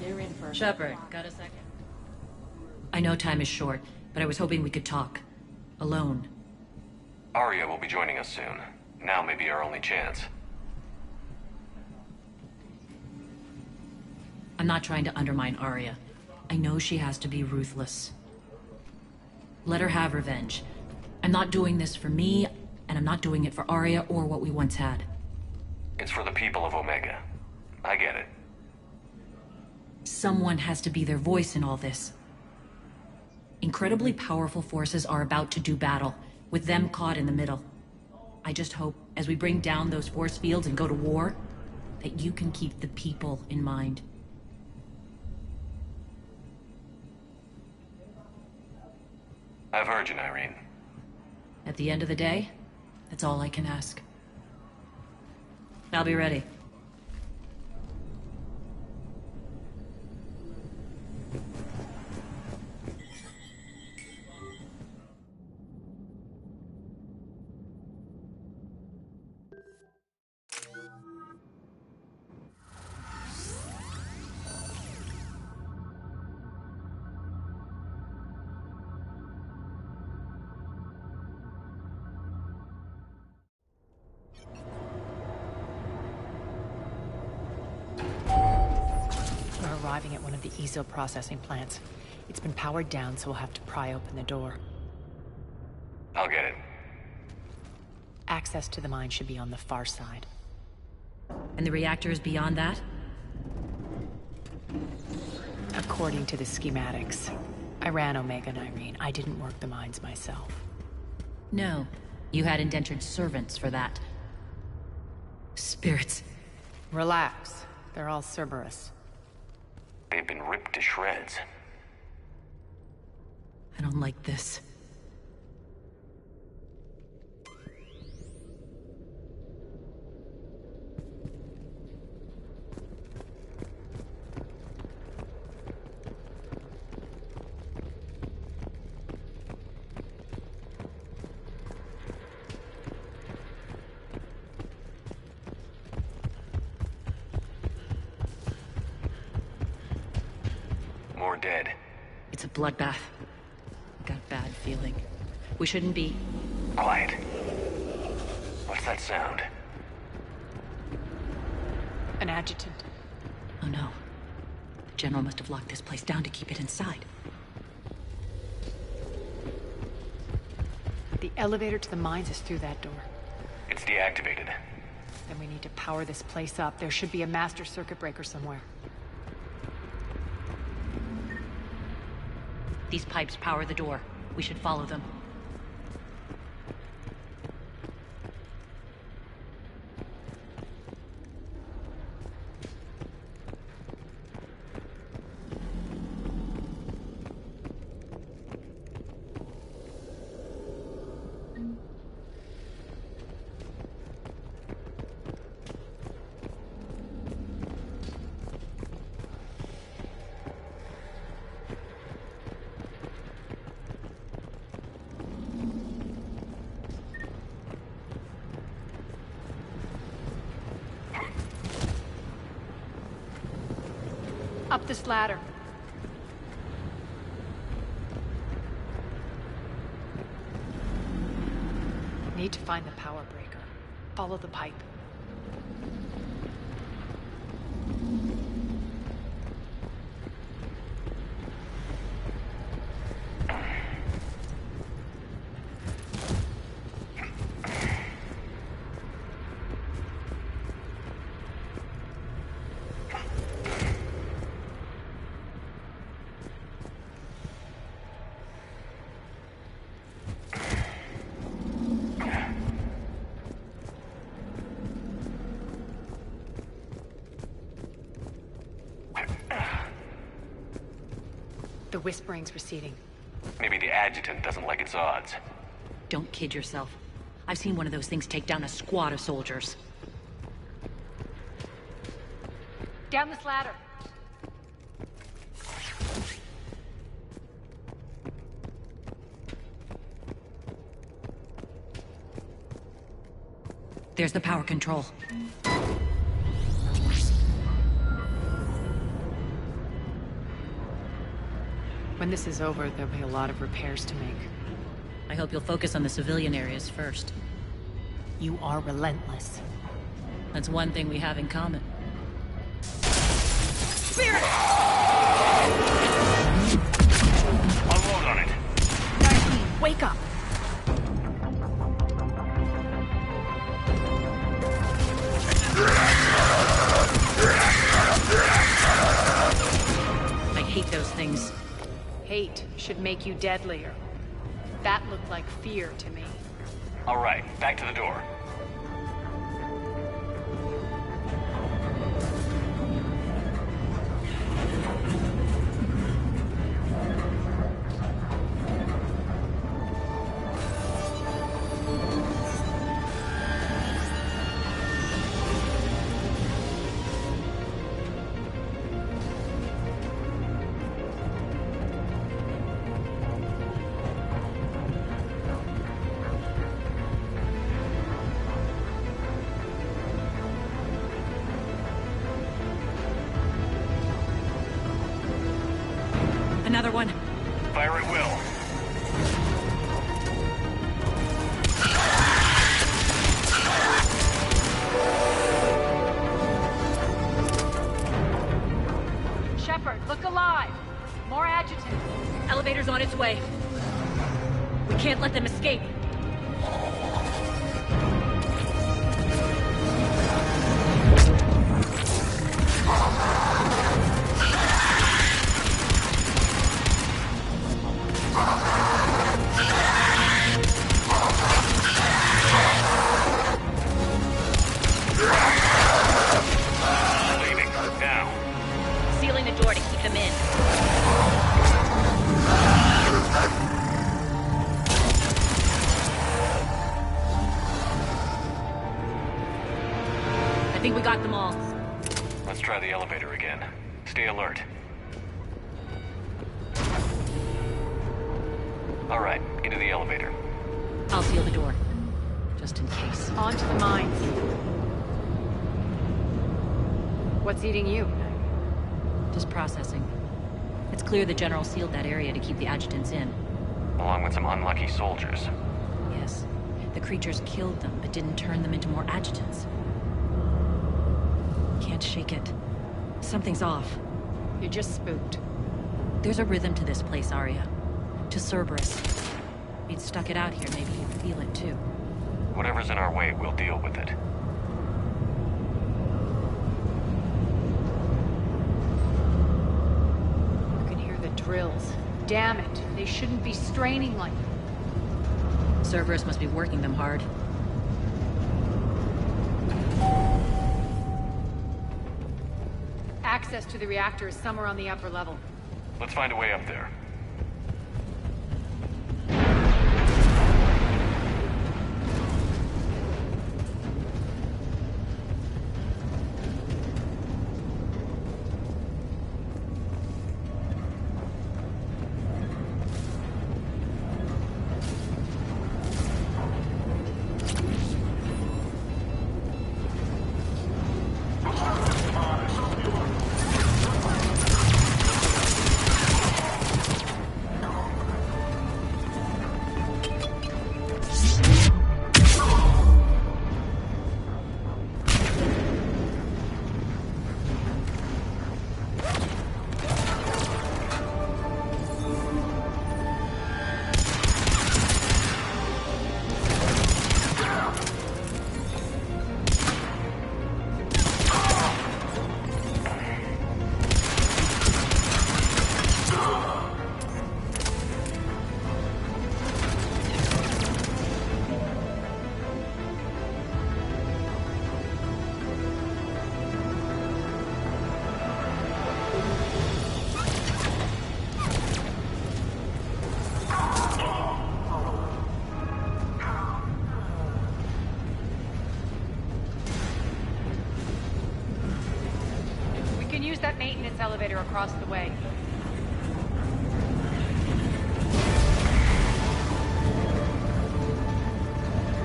They're in for... Shepard, got a second? I know time is short, but I was hoping we could talk. Alone. Arya will be joining us soon. Now may be our only chance. I'm not trying to undermine Arya. I know she has to be ruthless. Let her have revenge. I'm not doing this for me, and I'm not doing it for Arya or what we once had. It's for the people of Omega. I get it. Someone has to be their voice in all this. Incredibly powerful forces are about to do battle, with them caught in the middle. I just hope, as we bring down those force fields and go to war, that you can keep the people in mind. I've heard you, Irene. At the end of the day, that's all I can ask. I'll be ready. We're arriving at one of the ESO processing plants. It's been powered down, so we'll have to pry open the door. I'll get it. Access to the mine should be on the far side. And the reactor is beyond that? According to the schematics. I ran Omega and Irene. I didn't work the mines myself. No. You had indentured servants for that. Spirits. Relax. They're all Cerberus. They've been ripped to shreds. I don't like this. More dead. It's a bloodbath. Got a bad feeling. We shouldn't be... Quiet. What's that sound? An adjutant. Oh no. The General must have locked this place down to keep it inside. The elevator to the mines is through that door. It's deactivated. Then we need to power this place up. There should be a master circuit breaker somewhere. These pipes power the door. We should follow them. Up this ladder. Need to find the power breaker. Follow the pipe. The whispering's receding. Maybe the adjutant doesn't like its odds. Don't kid yourself. I've seen one of those things take down a squad of soldiers. Down this ladder. There's the power control. When this is over, there'll be a lot of repairs to make. I hope you'll focus on the civilian areas first. You are relentless. That's one thing we have in common. Spirit! Unload on it. Darlene, wake up! I hate those things. hate should make you deadlier. That looked like fear to me. All right, back to the door. Another one. Fire at will. Shepard, look alive! More adjutants. Elevator's on its way. We can't let them escape. Sealing the door to keep them in. I think we got them all. Let's try the elevator again. Stay alert. All right, into the elevator. I'll seal the door. Just in case. On to the mines. What's eating you? Just processing. It's clear the General sealed that area to keep the adjutants in. Along with some unlucky soldiers. Yes. The creatures killed them, but didn't turn them into more adjutants. Can't shake it. Something's off. You're just spooked. There's a rhythm to this place, Arya. To Cerberus. If he'd stuck it out here, maybe he'd feel it too. Whatever's in our way, we'll deal with it. You can hear the drills. Damn it. They shouldn't be straining like that. Cerberus must be working them hard. Access to the reactor is somewhere on the upper level. Let's find a way up there. That maintenance elevator across the way.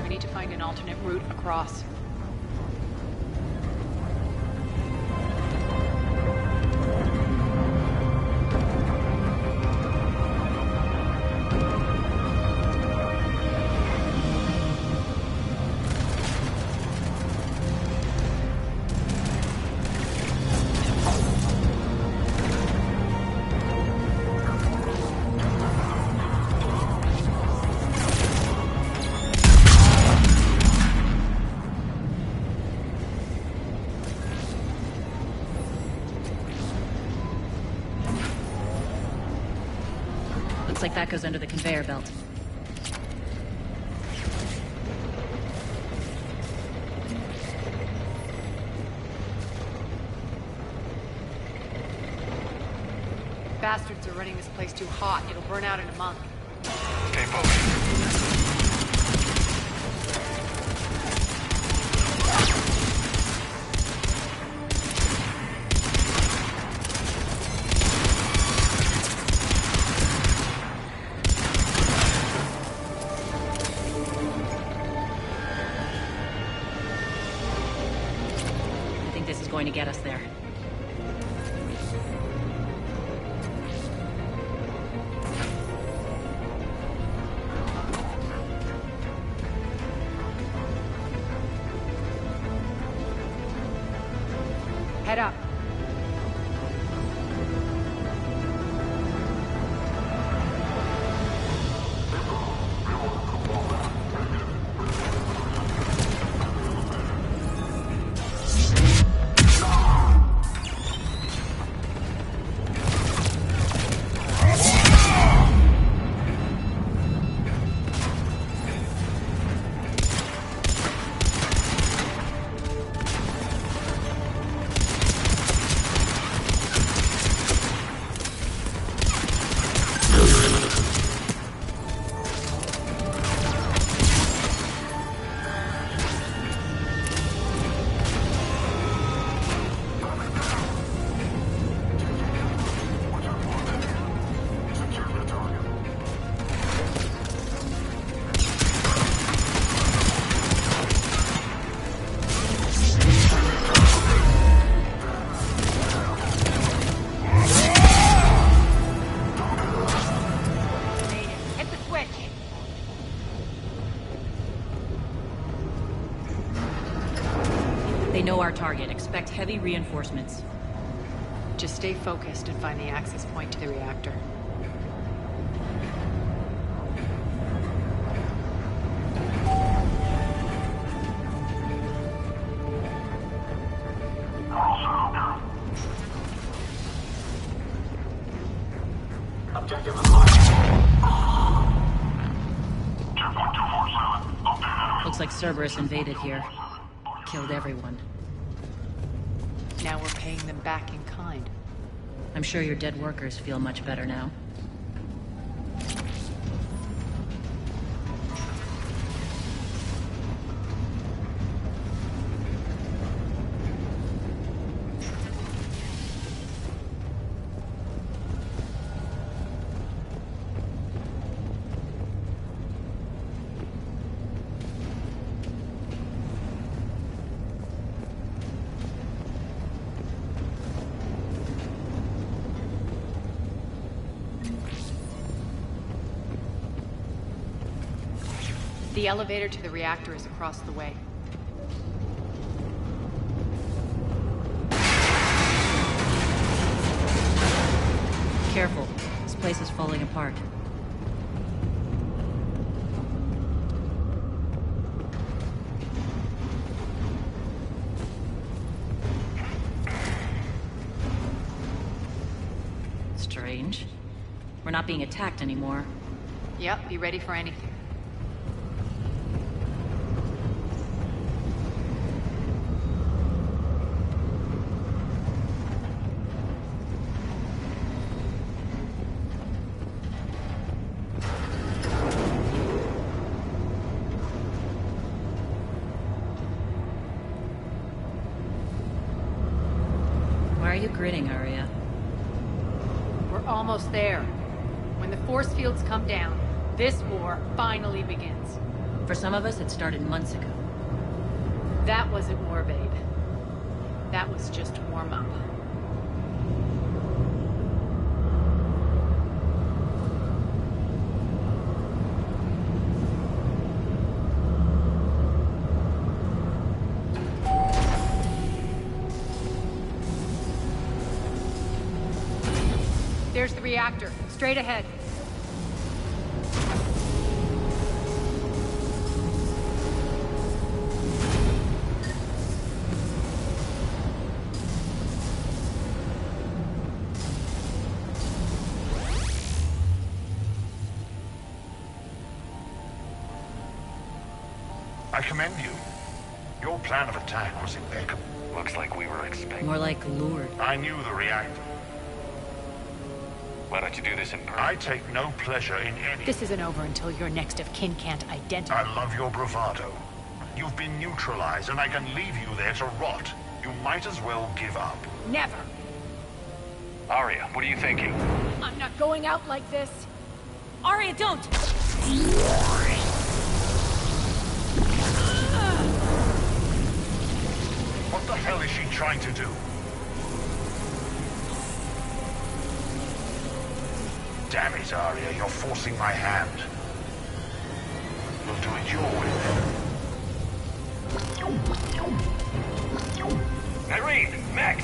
We need to find an alternate route across. like that goes under the conveyor belt. Bastards are running this place too hot. It'll burn out in a month. Keep moving. I think this is going to get us there. Head up. They know our target. Expect heavy reinforcements. Just stay focused and find the access point to the reactor. Looks like Cerberus invaded here. Killed everyone. Now we're paying them back in kind. I'm sure your dead workers feel much better now. The elevator to the reactor is across the way. Careful. This place is falling apart. Strange. We're not being attacked anymore. Yep, be ready for anything. Why are you grinning, Arya? We're almost there. When the force fields come down, this war finally begins. For some of us, it started months ago. That wasn't war, babe. That was just warm-up. There's the reactor. Straight ahead. I commend you. Your plan of attack was impeccable. Looks like we were expecting. More like lured. I knew the reactor. Why don't you do this in person? I take no pleasure in any... This isn't over until your next of kin can't identify. I love your bravado. You've been neutralized, and I can leave you there to rot. You might as well give up. Never. Arya, what are you thinking? I'm not going out like this. Arya, don't! What the hell is she trying to do? Damn it, Arya, you're forcing my hand. We'll do it your way then. Irene! Max!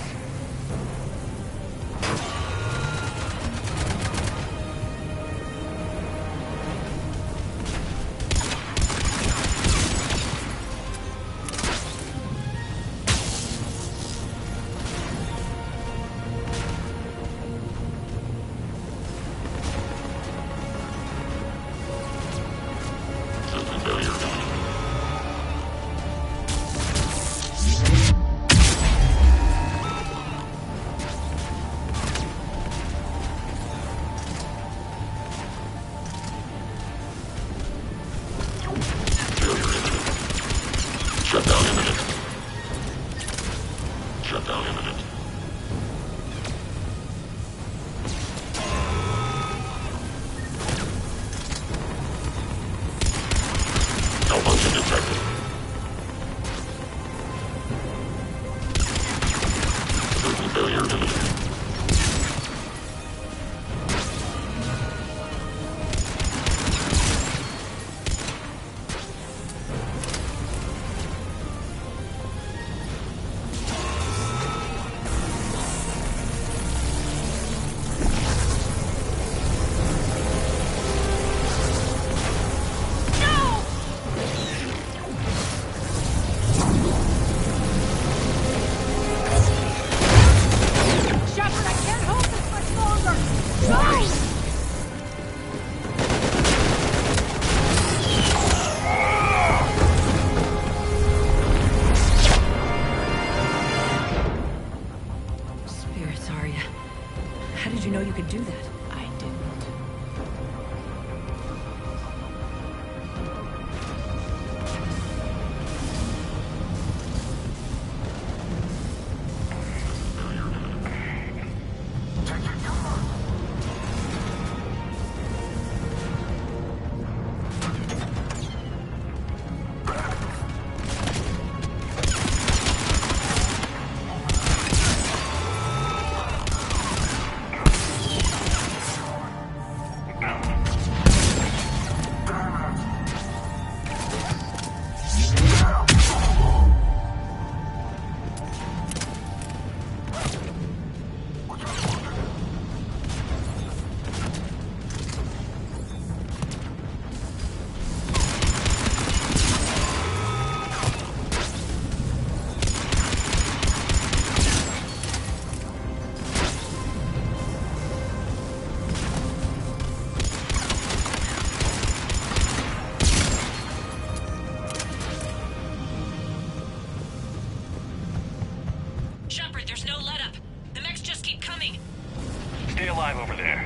Stay alive over there.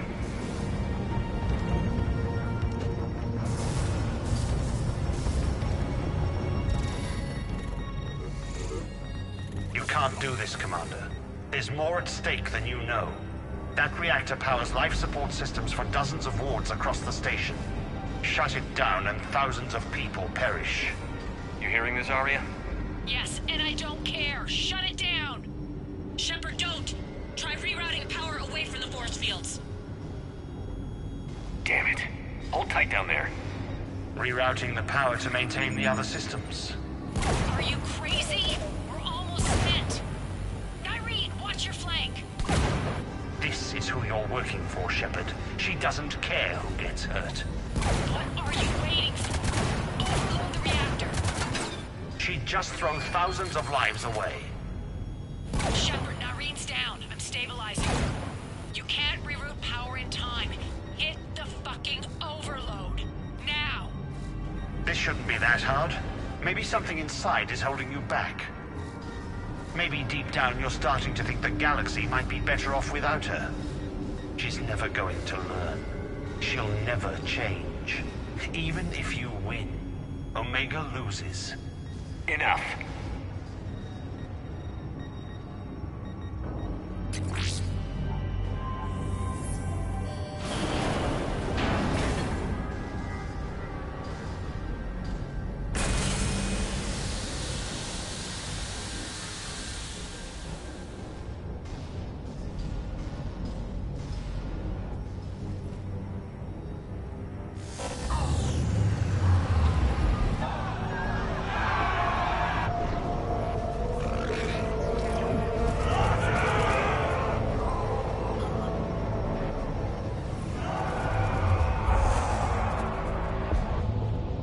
You can't do this, Commander. There's more at stake than you know. That reactor powers life support systems for dozens of wards across the station. Shut it down and thousands of people perish. You hearing this, Arya? Yes, and I don't care. Shut it down! Shepard, don't! Try rerouting power away from the force fields. Damn it. Hold tight down there. Rerouting the power to maintain the other systems. Are you crazy? We're almost spent. Irene, watch your flank. This is who you're working for, Shepard. She doesn't care who gets hurt. What are you waiting for? Overload the reactor. She'd just throw thousands of lives away. Shepard, Irene's down. I'm stabilizing. You can't reroute power in time. Hit the fucking overload. Now! This shouldn't be that hard. Maybe something inside is holding you back. Maybe deep down you're starting to think the galaxy might be better off without her. She's never going to learn. She'll never change. Even if you win, Omega loses. Enough.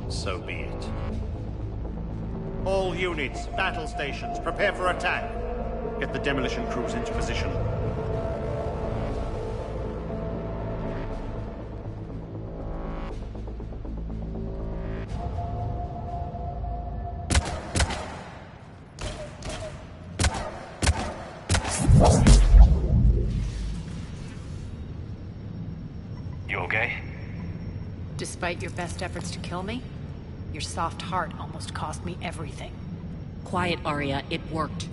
So be it. All units, battle stations, prepare for attack. Get the demolition crews into position. You okay? Despite your best efforts to kill me, your soft heart almost cost me everything. Quiet, Arya. It worked.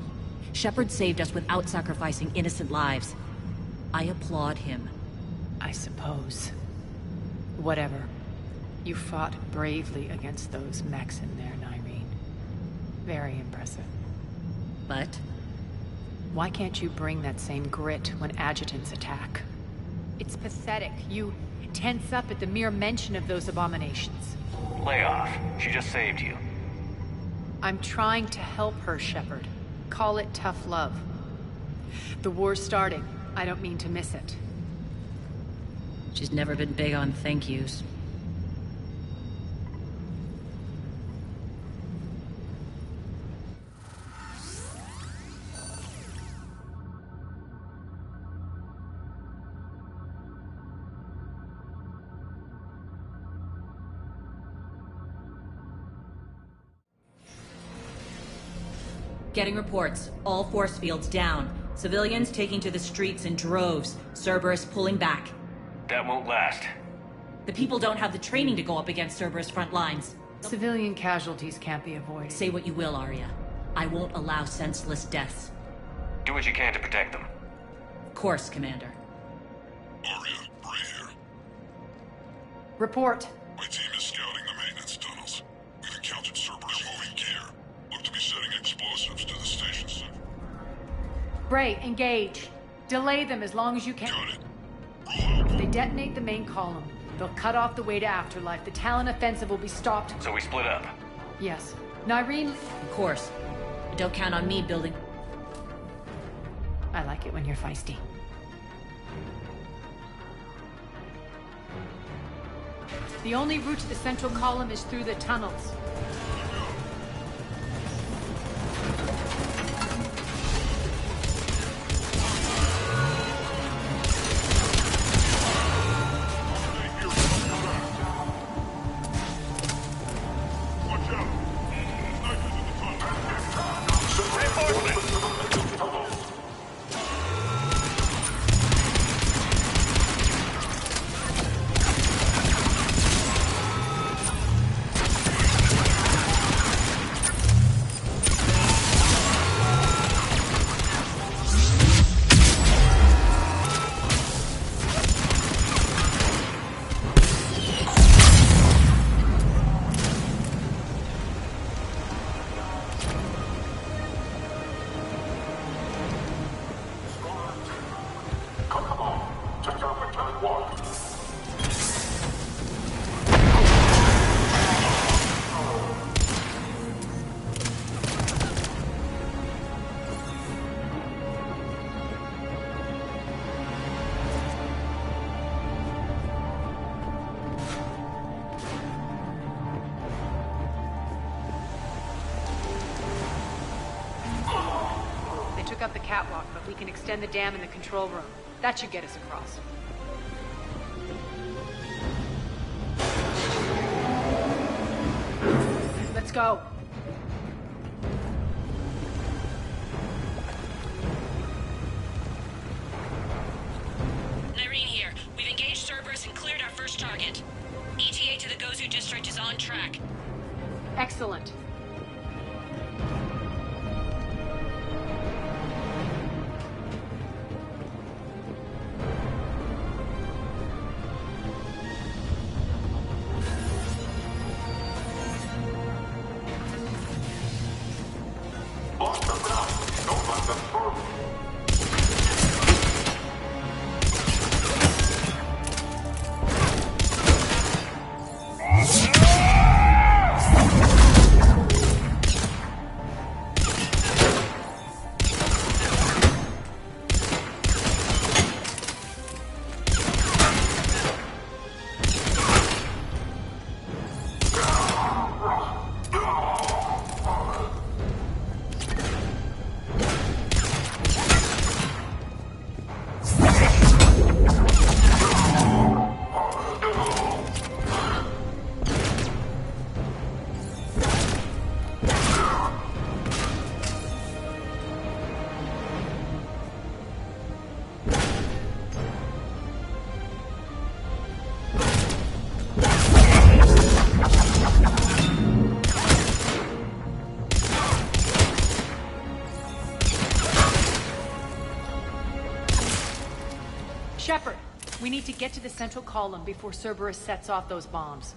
Shepard saved us without sacrificing innocent lives. I applaud him. I suppose. Whatever. You fought bravely against those mechs in there, Nyreen. Very impressive. But? Why can't you bring that same grit when adjutants attack? It's pathetic. You tense up at the mere mention of those abominations. Lay off. She just saved you. I'm trying to help her, Shepard. Call it tough love. The war's starting. I don't mean to miss it. She's never been big on thank yous. Getting reports. All force fields down. Civilians taking to the streets in droves. Cerberus pulling back. That won't last. The people don't have the training to go up against Cerberus front lines. Civilian casualties can't be avoided. Say what you will, Arya. I won't allow senseless deaths. Do what you can to protect them. Of course, Commander. Arya, Bray here. Report. My team is scouting the maintenance tunnels. We've encountered Cerberus moving gear. Look to be setting explosives to the station center. Bray, engage. Delay them as long as you can. Got it. If they detonate the main column, they'll cut off the way to Afterlife. The Talon offensive will be stopped. So we split up. Yes. Nyreen? Of course. But don't count on me building... I like it when you're feisty. The only route to the central column is through the tunnels. Up the catwalk, but we can extend the dam in the control room. That should get us across. Let's go. first target. ETA to the Gozu district is on track. Excellent. Shepard, we need to get to the central column before Cerberus sets off those bombs.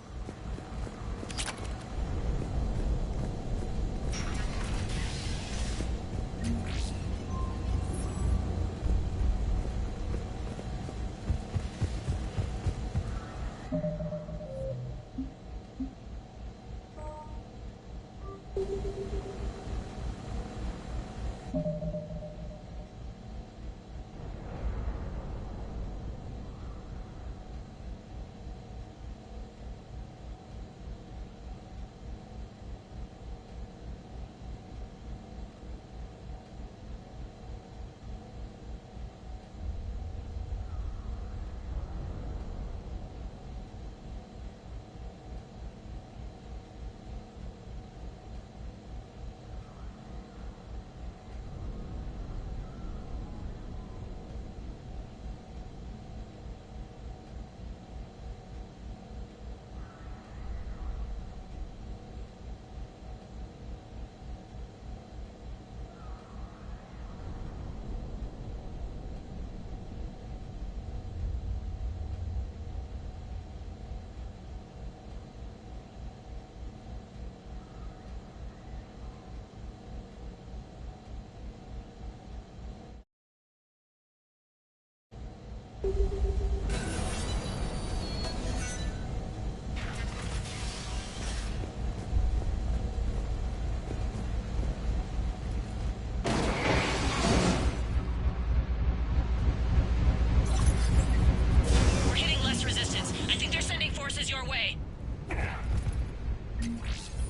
We're hitting less resistance. I think they're sending forces your way.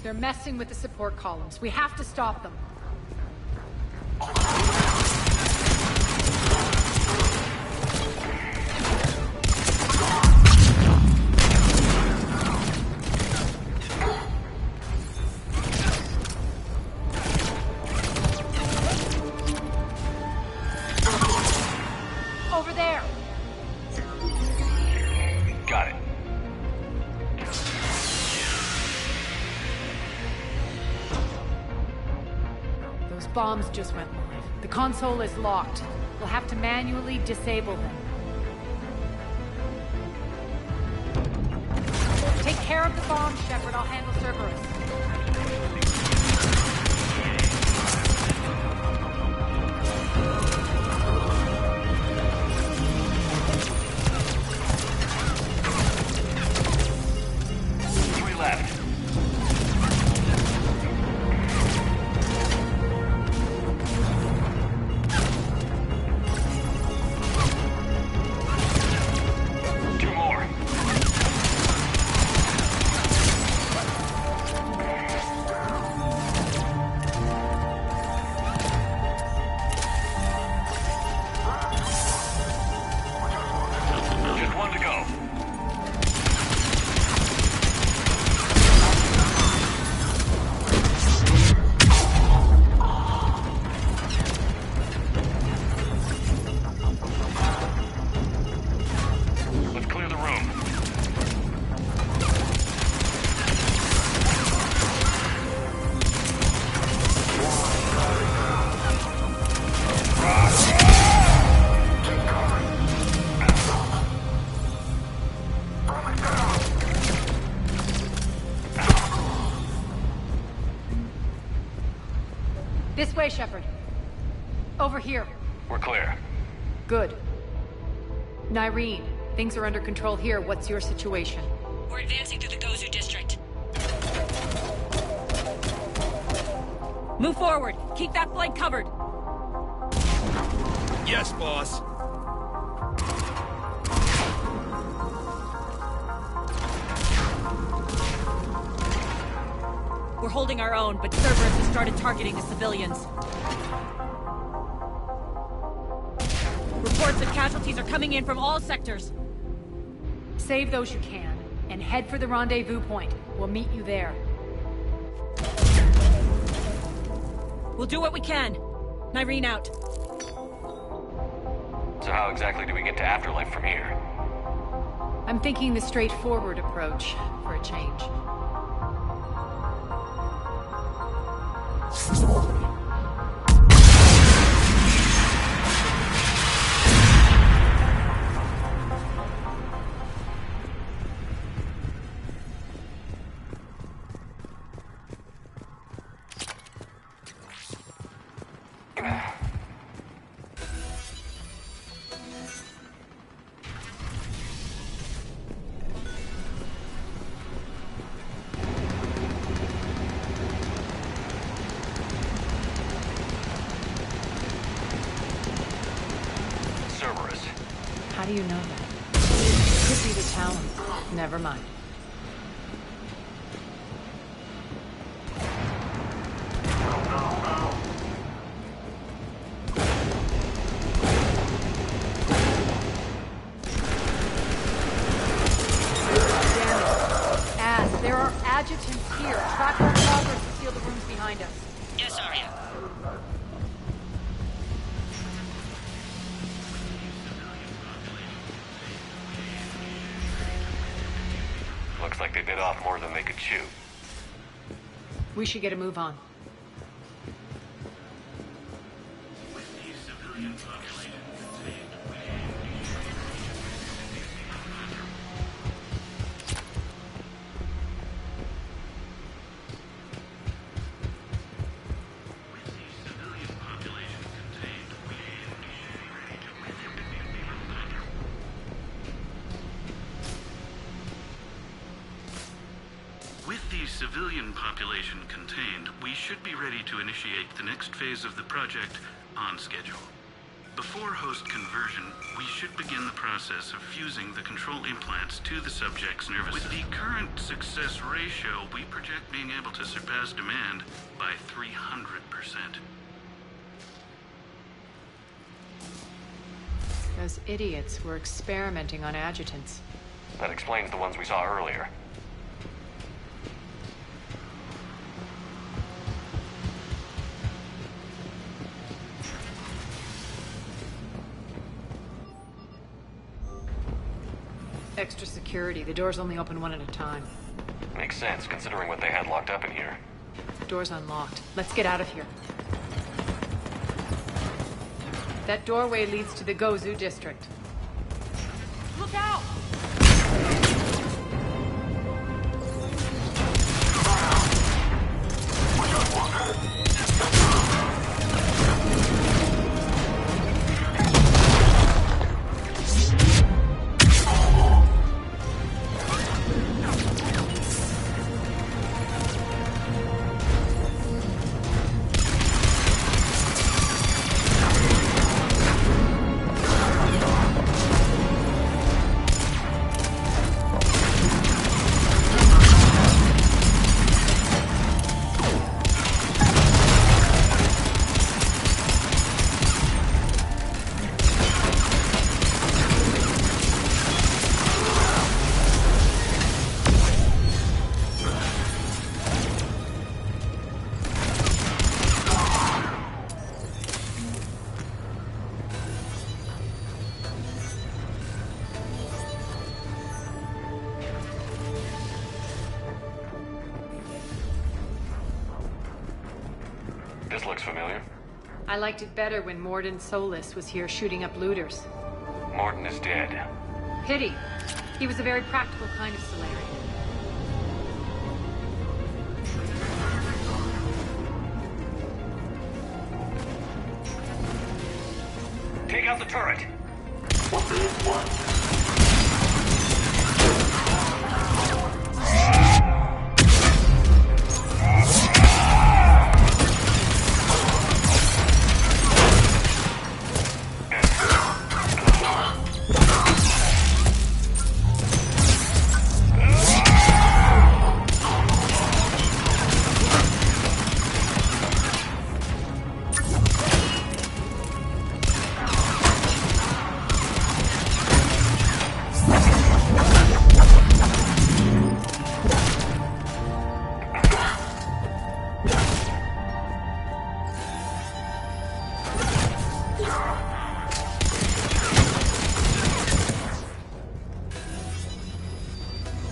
They're messing with the support columns. We have to stop them. Over there. Got it. Those bombs just went live. The console is locked. We'll have to manually disable them. Take care of the bombs, Shepard. I'll handle Cerberus. Left. Two more. This way, Shepard. Over here. We're clear. Good. Nyreen, things are under control here. What's your situation? We're advancing through the Gozu district. Move forward. Keep that flank covered. Yes, boss. We're holding our own, but Cerberus has started targeting the civilians. Reports of casualties are coming in from all sectors. Save those you can, and head for the rendezvous point. We'll meet you there. We'll do what we can. Nyreen out. So how exactly do we get to Afterlife from here? I'm thinking the straightforward approach, for a change. How do you know that? Could be the Talons. Never mind. There are adjutants here. Track our progress to seal the rooms behind us. Yes, Arya. Looks like they bit off more than they could chew. We should get a move on. Civilian population contained, we should be ready to initiate the next phase of the project on schedule. Before host conversion, we should begin the process of fusing the control implants to the subject's nervous system. With the current success ratio, we project being able to surpass demand by 300%. Those idiots were experimenting on adjutants. That explains the ones we saw earlier. Extra security. The doors only open one at a time. Makes sense, considering what they had locked up in here. Door's unlocked. Let's get out of here. That doorway leads to the Gozu district. Look out! This looks familiar. I liked it better when Mordin Solus was here shooting up looters. Mordin is dead. Pity. He was a very practical kind of Solarian. Take out the turret.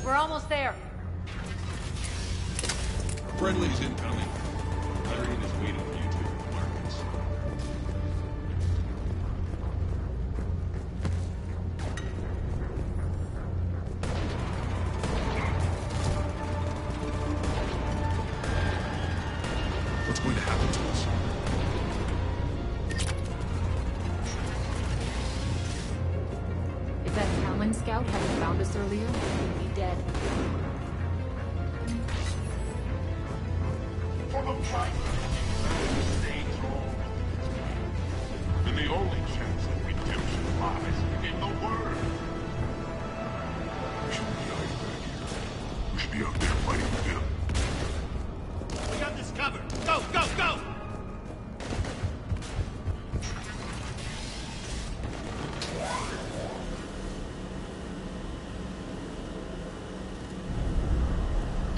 We're almost there. Friendly's incoming. Irene is waiting for you two markets. What's going to happen to us? If that Talon scout hadn't found us earlier, we'd be dead. And the only chance at redemption lies in the word. We shouldn't be hiding back here. We should be out there fighting with them. We got this covered. Go, go, go!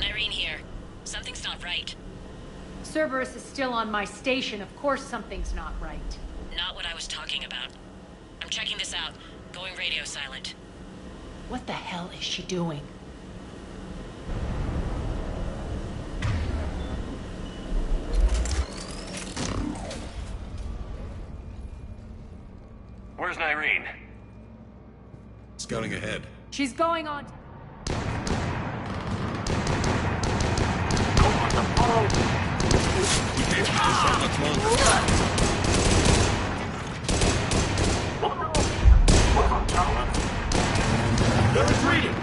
Irene here. Something's not right. Cerberus is still on my station. Of course something's not right. Not what I was talking about. I'm checking this out. Going radio silent. What the hell is she doing? Where's Irene? Scouting ahead. She's going on. We can't keep this up much longer. They're retreating!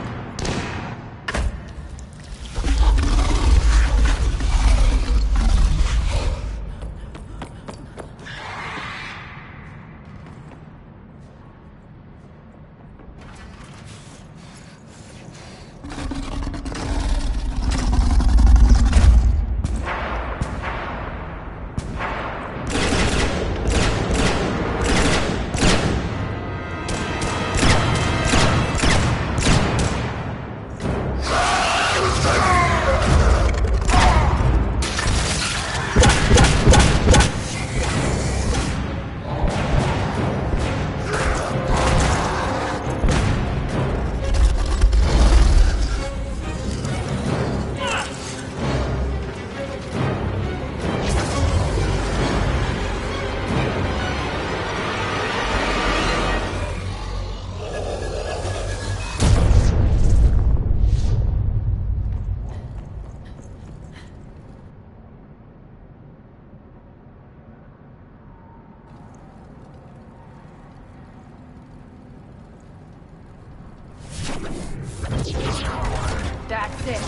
That's it.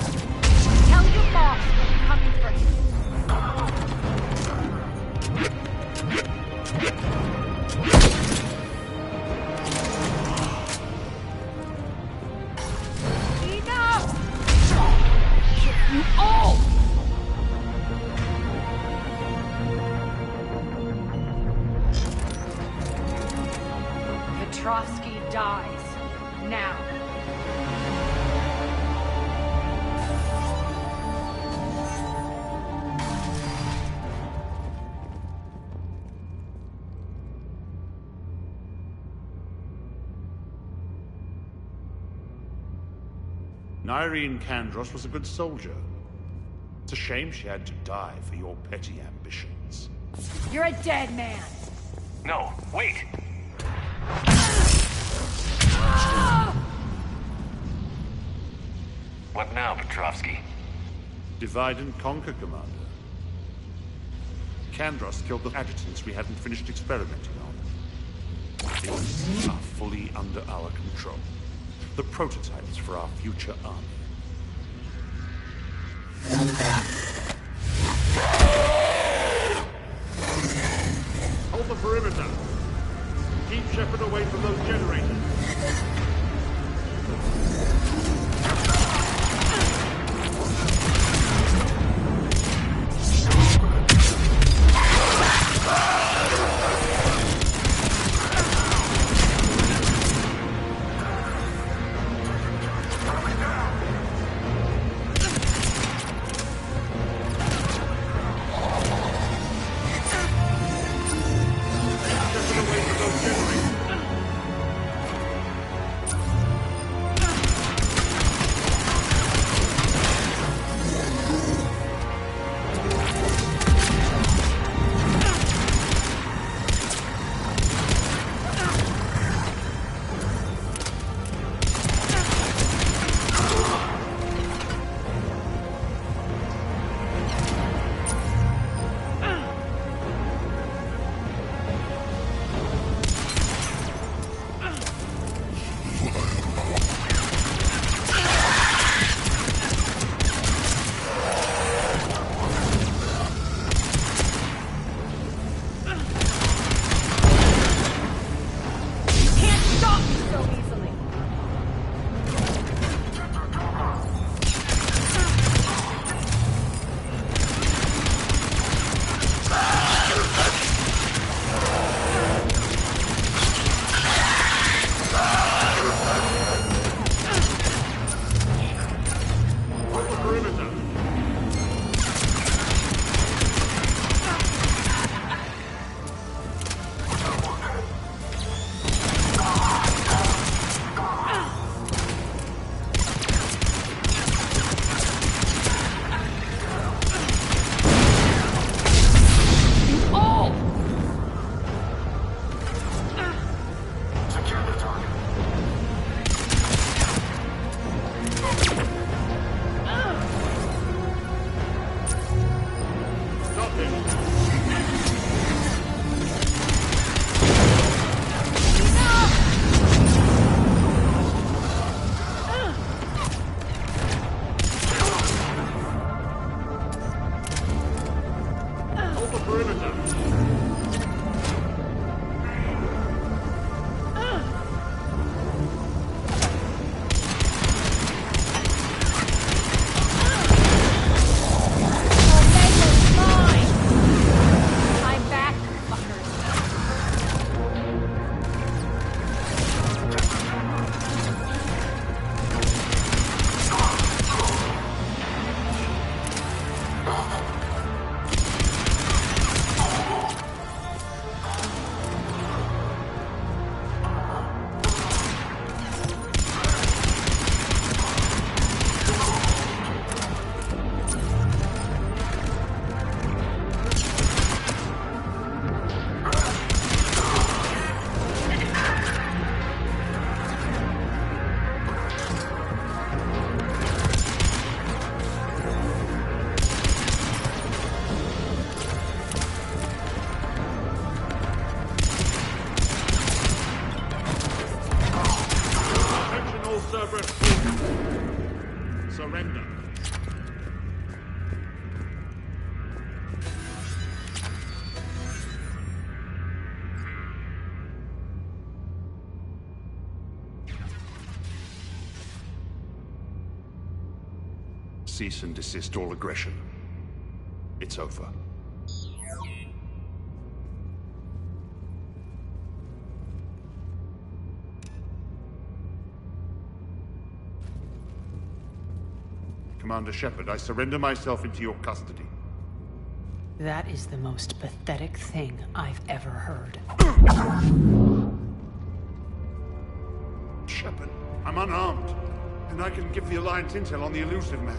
Tell your boss we're coming for him. Enough! You all! Petrovsky dies. Now. Irene Kandros was a good soldier. It's a shame she had to die for your petty ambitions. You're a dead man. No, wait! What now, Petrovsky? Divide and conquer, Commander. Kandros killed the adjutants we hadn't finished experimenting on. civilians are fully under our control. The prototypes for our future army. Hold the perimeter. Keep Shepard away from those generators. Surrender. Cease and desist all aggression. It's over. Commander Shepard, I surrender myself into your custody. That is the most pathetic thing I've ever heard. Shepard, I'm unarmed, and I can give the Alliance intel on the elusive man.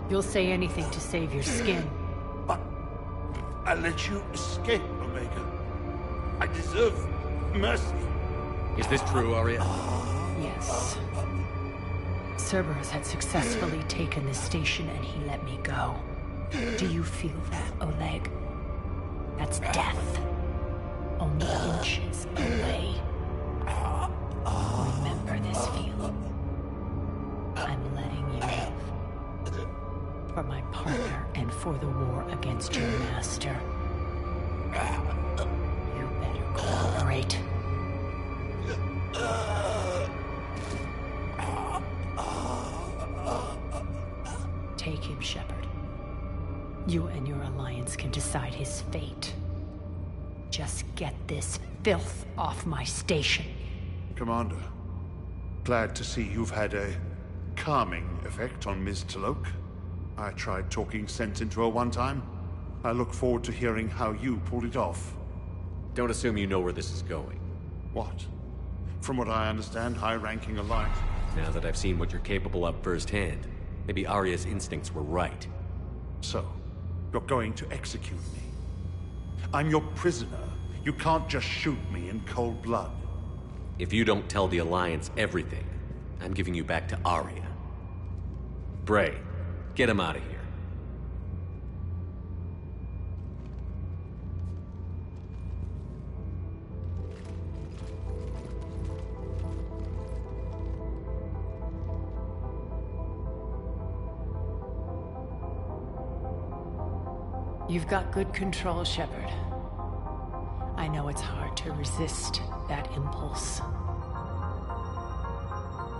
You'll say anything to save your skin. But I let you escape, Omega. I deserve mercy. Is this true, Arya? Yes. Cerberus had successfully taken this station and he let me go. Do you feel that, Oleg? That's death. Only inches away. Remember this feeling. I'm letting you live. For my partner and for the war against your master. You better cooperate. Take him, Shepard. You and your alliance can decide his fate. Just get this filth off my station. Commander, glad to see you've had a calming effect on Ms. Talok. I tried talking sense into her one time. I look forward to hearing how you pulled it off. Don't assume you know where this is going. What? From what I understand, high-ranking alliance... Now that I've seen what you're capable of firsthand, maybe Arya's instincts were right. So, you're going to execute me. I'm your prisoner. You can't just shoot me in cold blood. If you don't tell the Alliance everything, I'm giving you back to Arya. Bray, get him out of here. You've got good control, Shepard. I know it's hard to resist that impulse.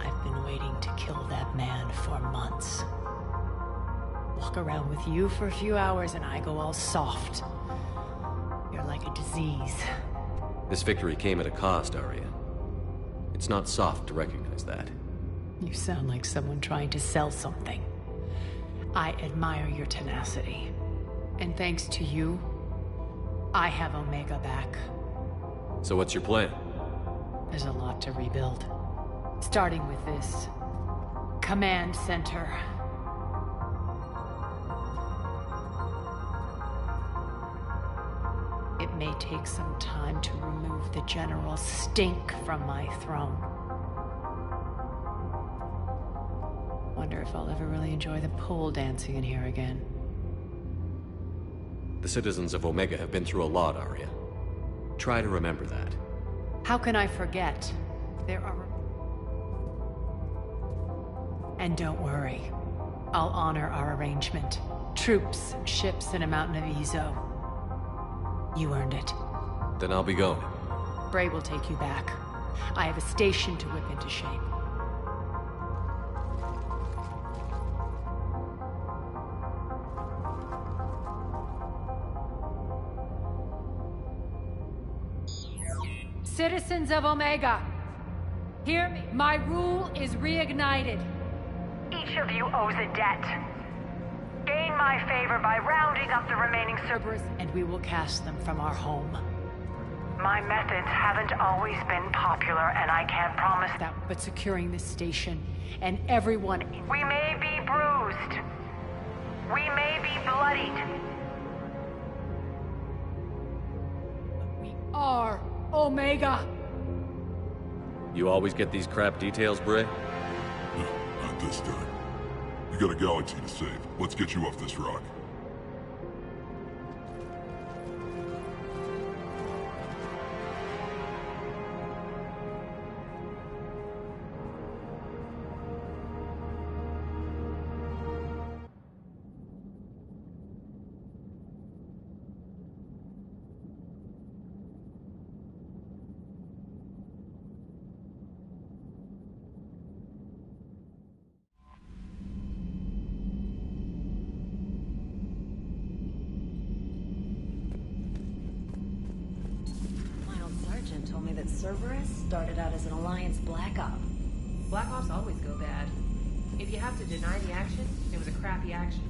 I've been waiting to kill that man for months. Walk around with you for a few hours and I go all soft. You're like a disease. This victory came at a cost, Arya. It's not soft to recognize that. You sound like someone trying to sell something. I admire your tenacity. And thanks to you, I have Omega back. So what's your plan? There's a lot to rebuild. Starting with this command center. It may take some time to remove the general stink from my throne. Wonder if I'll ever really enjoy the pole dancing in here again. The citizens of Omega have been through a lot, Arya. Try to remember that. How can I forget? There are... And don't worry. I'll honor our arrangement. Troops, ships, and a mountain of Ezo. You earned it. Then I'll be going. Bray will take you back. I have a station to whip into shape. Citizens of Omega, hear me. My rule is reignited. Each of you owes a debt. Gain my favor by rounding up the remaining Cerberus, and we will cast them from our home. My methods haven't always been popular, and I can't promise that. But securing this station, and everyone... We may be bruised. We may be bloodied. We are Omega! You always get these crap details, Bray? No, not this time. You got a galaxy to save. Let's get you off this rock. Told me that Cerberus started out as an Alliance Black Op. Black Ops always go bad. If you have to deny the action, it was a crappy action.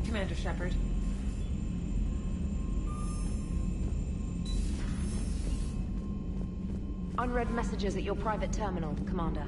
Commander Shepard. Unread messages at your private terminal, Commander.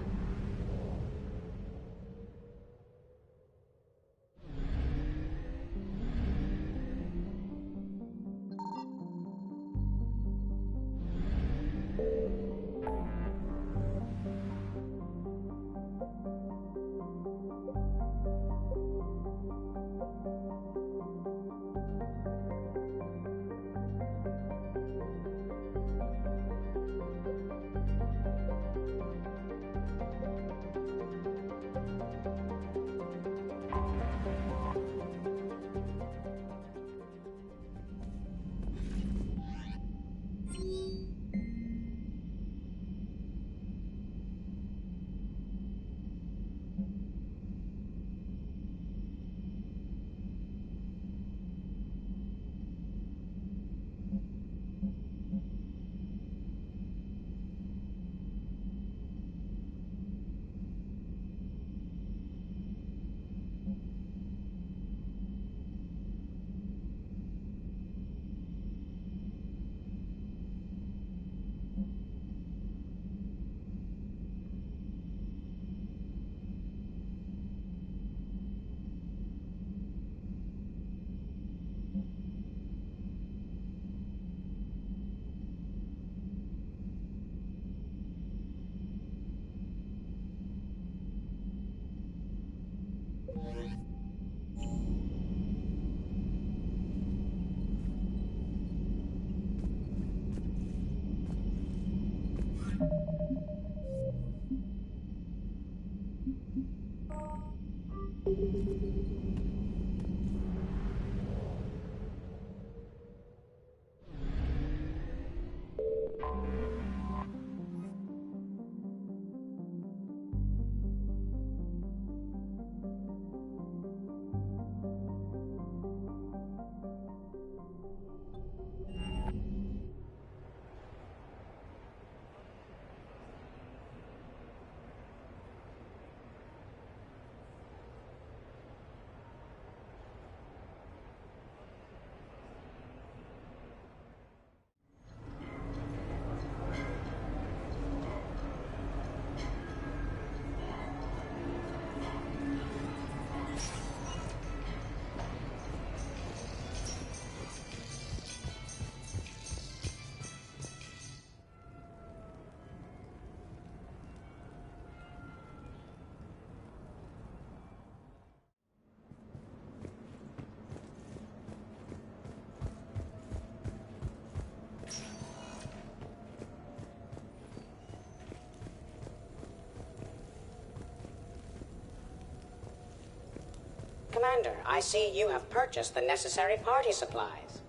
Commander, I see you have purchased the necessary party supplies.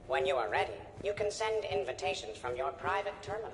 When you are ready, you can send invitations from your private terminal.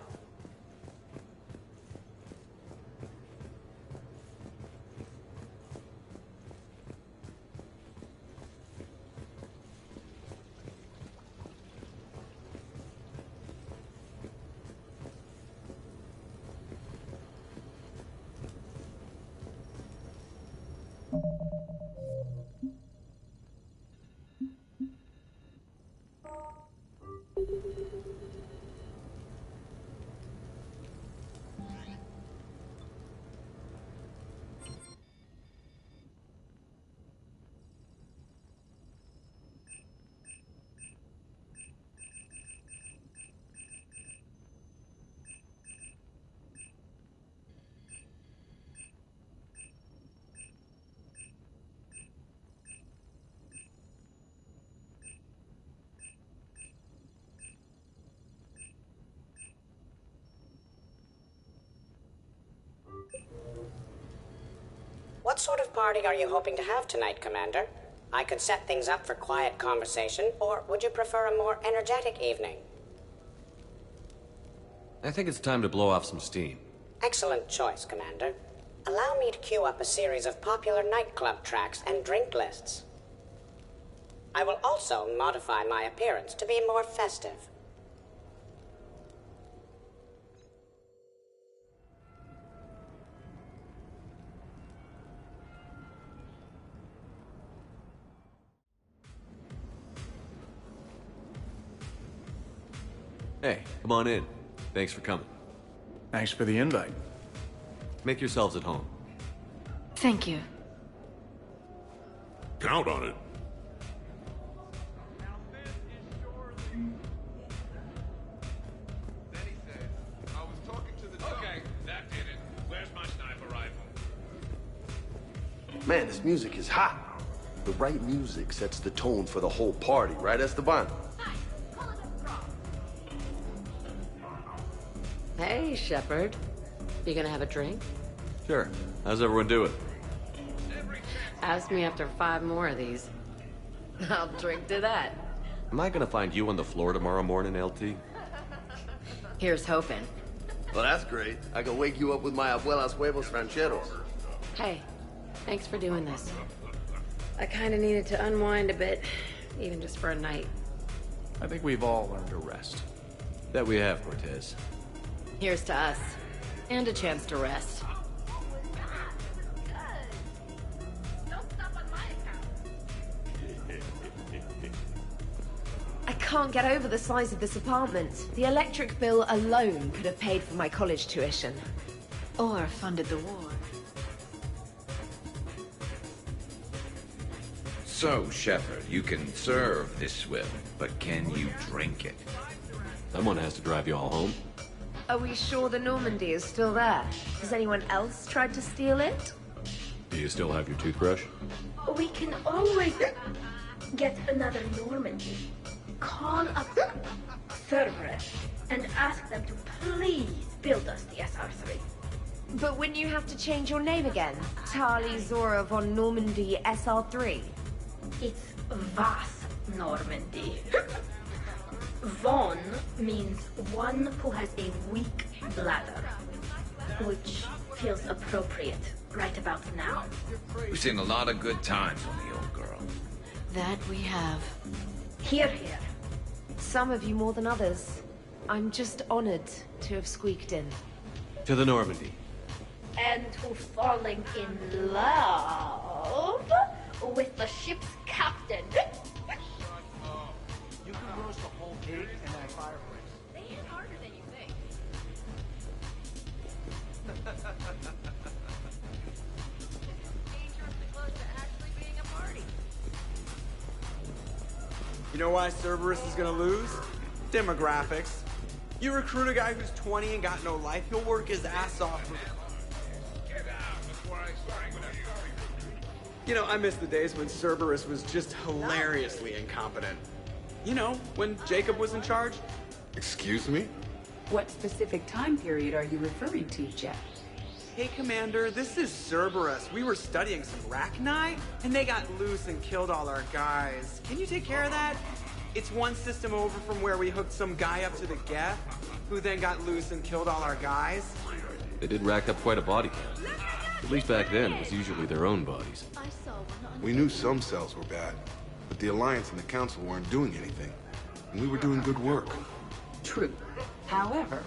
What sort of party are you hoping to have tonight, Commander? I could set things up for quiet conversation, or would you prefer a more energetic evening? I think it's time to blow off some steam. Excellent choice, Commander. Allow me to queue up a series of popular nightclub tracks and drink lists. I will also modify my appearance to be more festive. Hey, come on in. Thanks for coming. Thanks for the invite. Make yourselves at home. Thank you. Count on it. Okay, that did it. Where's my sniper rifle? Man, this music is hot. The right music sets the tone for the whole party, right, Esteban? Hey, Shepard. You gonna have a drink? Sure. How's everyone doing? Ask me after 5 more of these. I'll drink to that. Am I gonna find you on the floor tomorrow morning, LT? Here's hoping. Well, that's great. I can wake you up with my abuela's huevos rancheros. Hey, thanks for doing this. I kinda needed to unwind a bit, even just for a night. I think we've all learned to rest. That we have, Cortez. Here's to us. And a chance to rest. I can't get over the size of this apartment. The electric bill alone could have paid for my college tuition. Or funded the war. So, Shepard, you can serve this swill, but can you drink it? Someone has to drive you all home. Are we sure the Normandy is still there? Has anyone else tried to steal it? Do you still have your toothbrush? We can always get another Normandy. Call up Cerberus and ask them to please build us the SR3. But wouldn't you have to change your name again? Tali Zora von Normandy SR3? It's Vas Normandy. Von means one who has a weak bladder, which feels appropriate right about now. We've seen a lot of good times on the old girl. That we have. Here, here. Some of you more than others. I'm just honored to have squeaked in. To the Normandy. And to falling in love with the ship's captain. You can roast a whole pig in that fireplace. They hit harder than you think. Dangerously close to actually being a party. You know why Cerberus is gonna lose? Demographics. You recruit a guy who's 20 and got no life, he'll work his ass off. You know, I miss the days when Cerberus was just hilariously incompetent. You know, when Jacob was in charge? Excuse me? What specific time period are you referring to, Jeff? Hey, Commander, this is Cerberus. We were studying some Rachni, and they got loose and killed all our guys. Can you take care of that? It's one system over from where we hooked some guy up to the Geth, who then got loose and killed all our guys. They did rack up quite a body count. At least back then, it was usually their own bodies. We knew some cells were bad, but the Alliance and the Council weren't doing anything. And we were doing good work. True. However,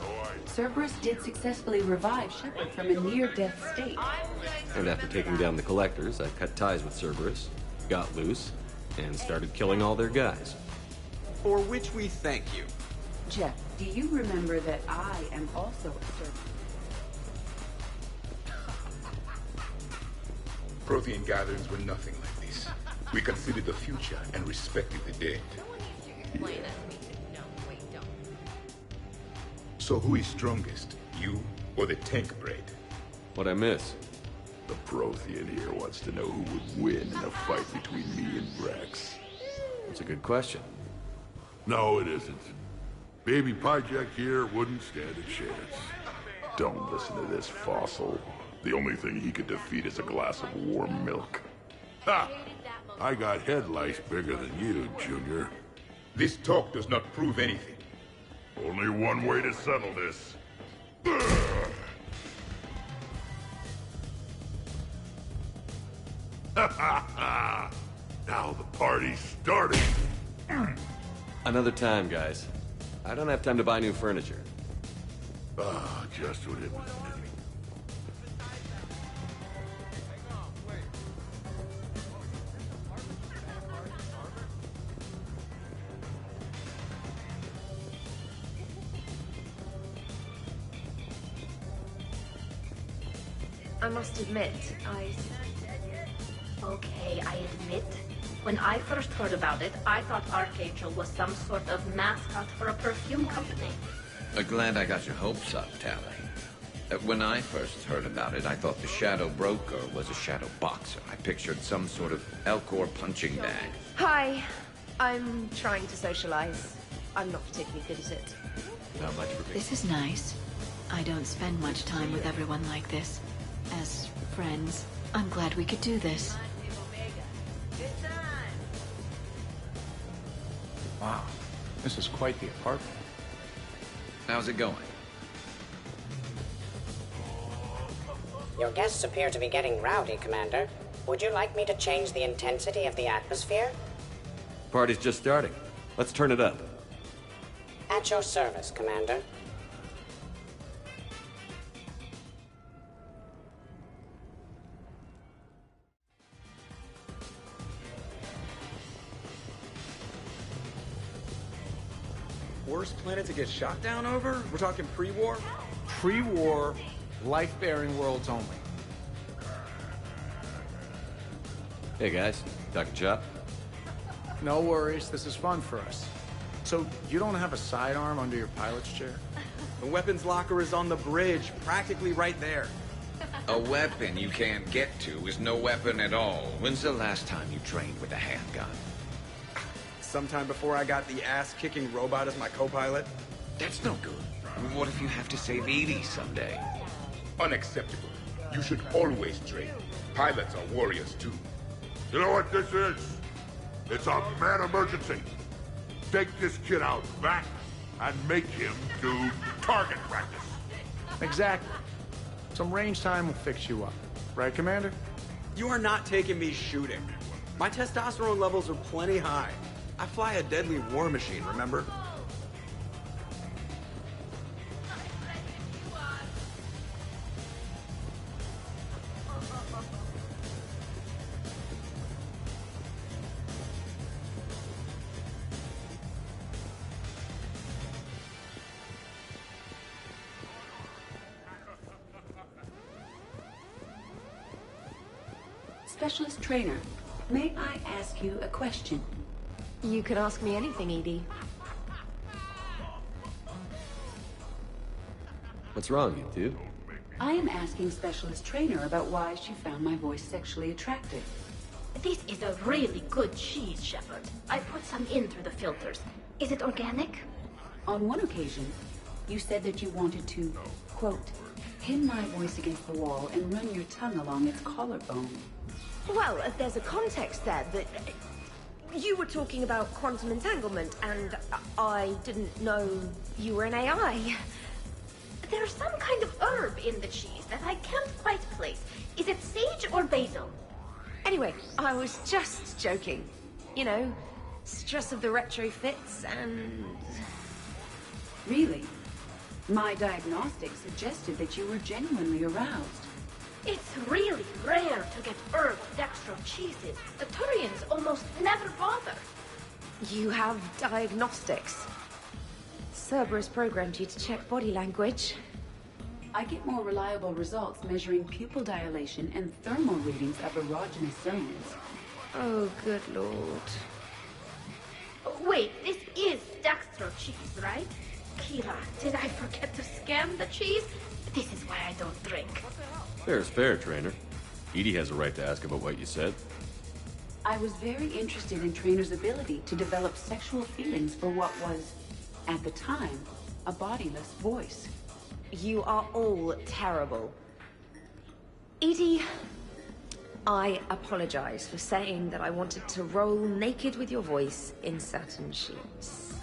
Cerberus did successfully revive Shepard from a near-death state. And after taking down the Collectors, I cut ties with Cerberus, got loose, and started killing all their guys. For which we thank you. Jeff, do you remember that I am also a Cerberus? Prothean gatherings were nothing like this. We considered the future and respected the dead. So who is strongest, you or the tank bread? What'd I miss? The Prothean here wants to know who would win in a fight between me and Rex. That's a good question. No, it isn't. Baby Project here wouldn't stand a chance. Don't listen to this fossil. The only thing he could defeat is a glass of warm milk. Ha! I got head lice bigger than you, Junior. This talk does not prove anything. Only one way to settle this. Now the party started. Another time, guys. I don't have time to buy new furniture. Ah, just what it was. I must admit, Okay, I admit. When I first heard about it, I thought Archangel was some sort of mascot for a perfume company. Glad I got your hopes up, Tally. When I first heard about it, I thought the Shadow Broker was a shadow boxer. I pictured some sort of Elcor punching bag. Hi. I'm trying to socialize. I'm not particularly good at it. Not much for me. This is nice. I don't spend much time with everyone like this. As friends, I'm glad we could do this. Wow, this is quite the apartment. How's it going? Your guests appear to be getting rowdy, Commander. Would you like me to change the intensity of the atmosphere? Party's just starting. Let's turn it up. At your service, Commander. Worst planet to get shot down over? We're talking pre-war? Pre-war, life-bearing worlds only. Hey guys, Dr. Chop. No worries, this is fun for us. So, you don't have a sidearm under your pilot's chair? The weapons locker is on the bridge, practically right there. A weapon you can't get to is no weapon at all. When's the last time you trained with a handgun? Sometime before I got the ass-kicking robot as my co-pilot. That's no good. What if you have to save Edie someday? Unacceptable. You should always train. Pilots are warriors too. You know what this is? It's a mad emergency. Take this kid out back and make him do target practice. Exactly. Some range time will fix you up. Right, Commander? You are not taking me shooting. My testosterone levels are plenty high. I fly a deadly war machine, remember? Specialist trainer, may I ask you a question? You can ask me anything, Edie. What's wrong, you two? I am asking Specialist Trainer about why she found my voice sexually attractive. This is a really good cheese, Shepard. I put some in through the filters. Is it organic? On one occasion, you said that you wanted to, quote, pin my voice against the wall and run your tongue along its collarbone. Well, there's a context there that... You were talking about quantum entanglement, and I didn't know you were an AI. There's some kind of herb in the cheese that I can't quite place. Is it sage or basil? Anyway, I was just joking. You know, stress of the retrofits and... Really? My diagnostics suggested that you were genuinely aroused. It's really rare to get herb dextro cheeses. The Turians almost never bother. You have diagnostics. Cerberus programmed you to check body language. I get more reliable results measuring pupil dilation and thermal readings of erogenous zones. Oh, good lord. Wait, this is dextro cheese, right? Kira, did I forget to scan the cheese? This is why I don't drink. Fair's fair, Trainer. Edie has a right to ask about what you said. I was very interested in Trainer's ability to develop sexual feelings for what was, at the time, a bodiless voice. You are all terrible. Edie, I apologize for saying that I wanted to roll naked with your voice in satin sheets.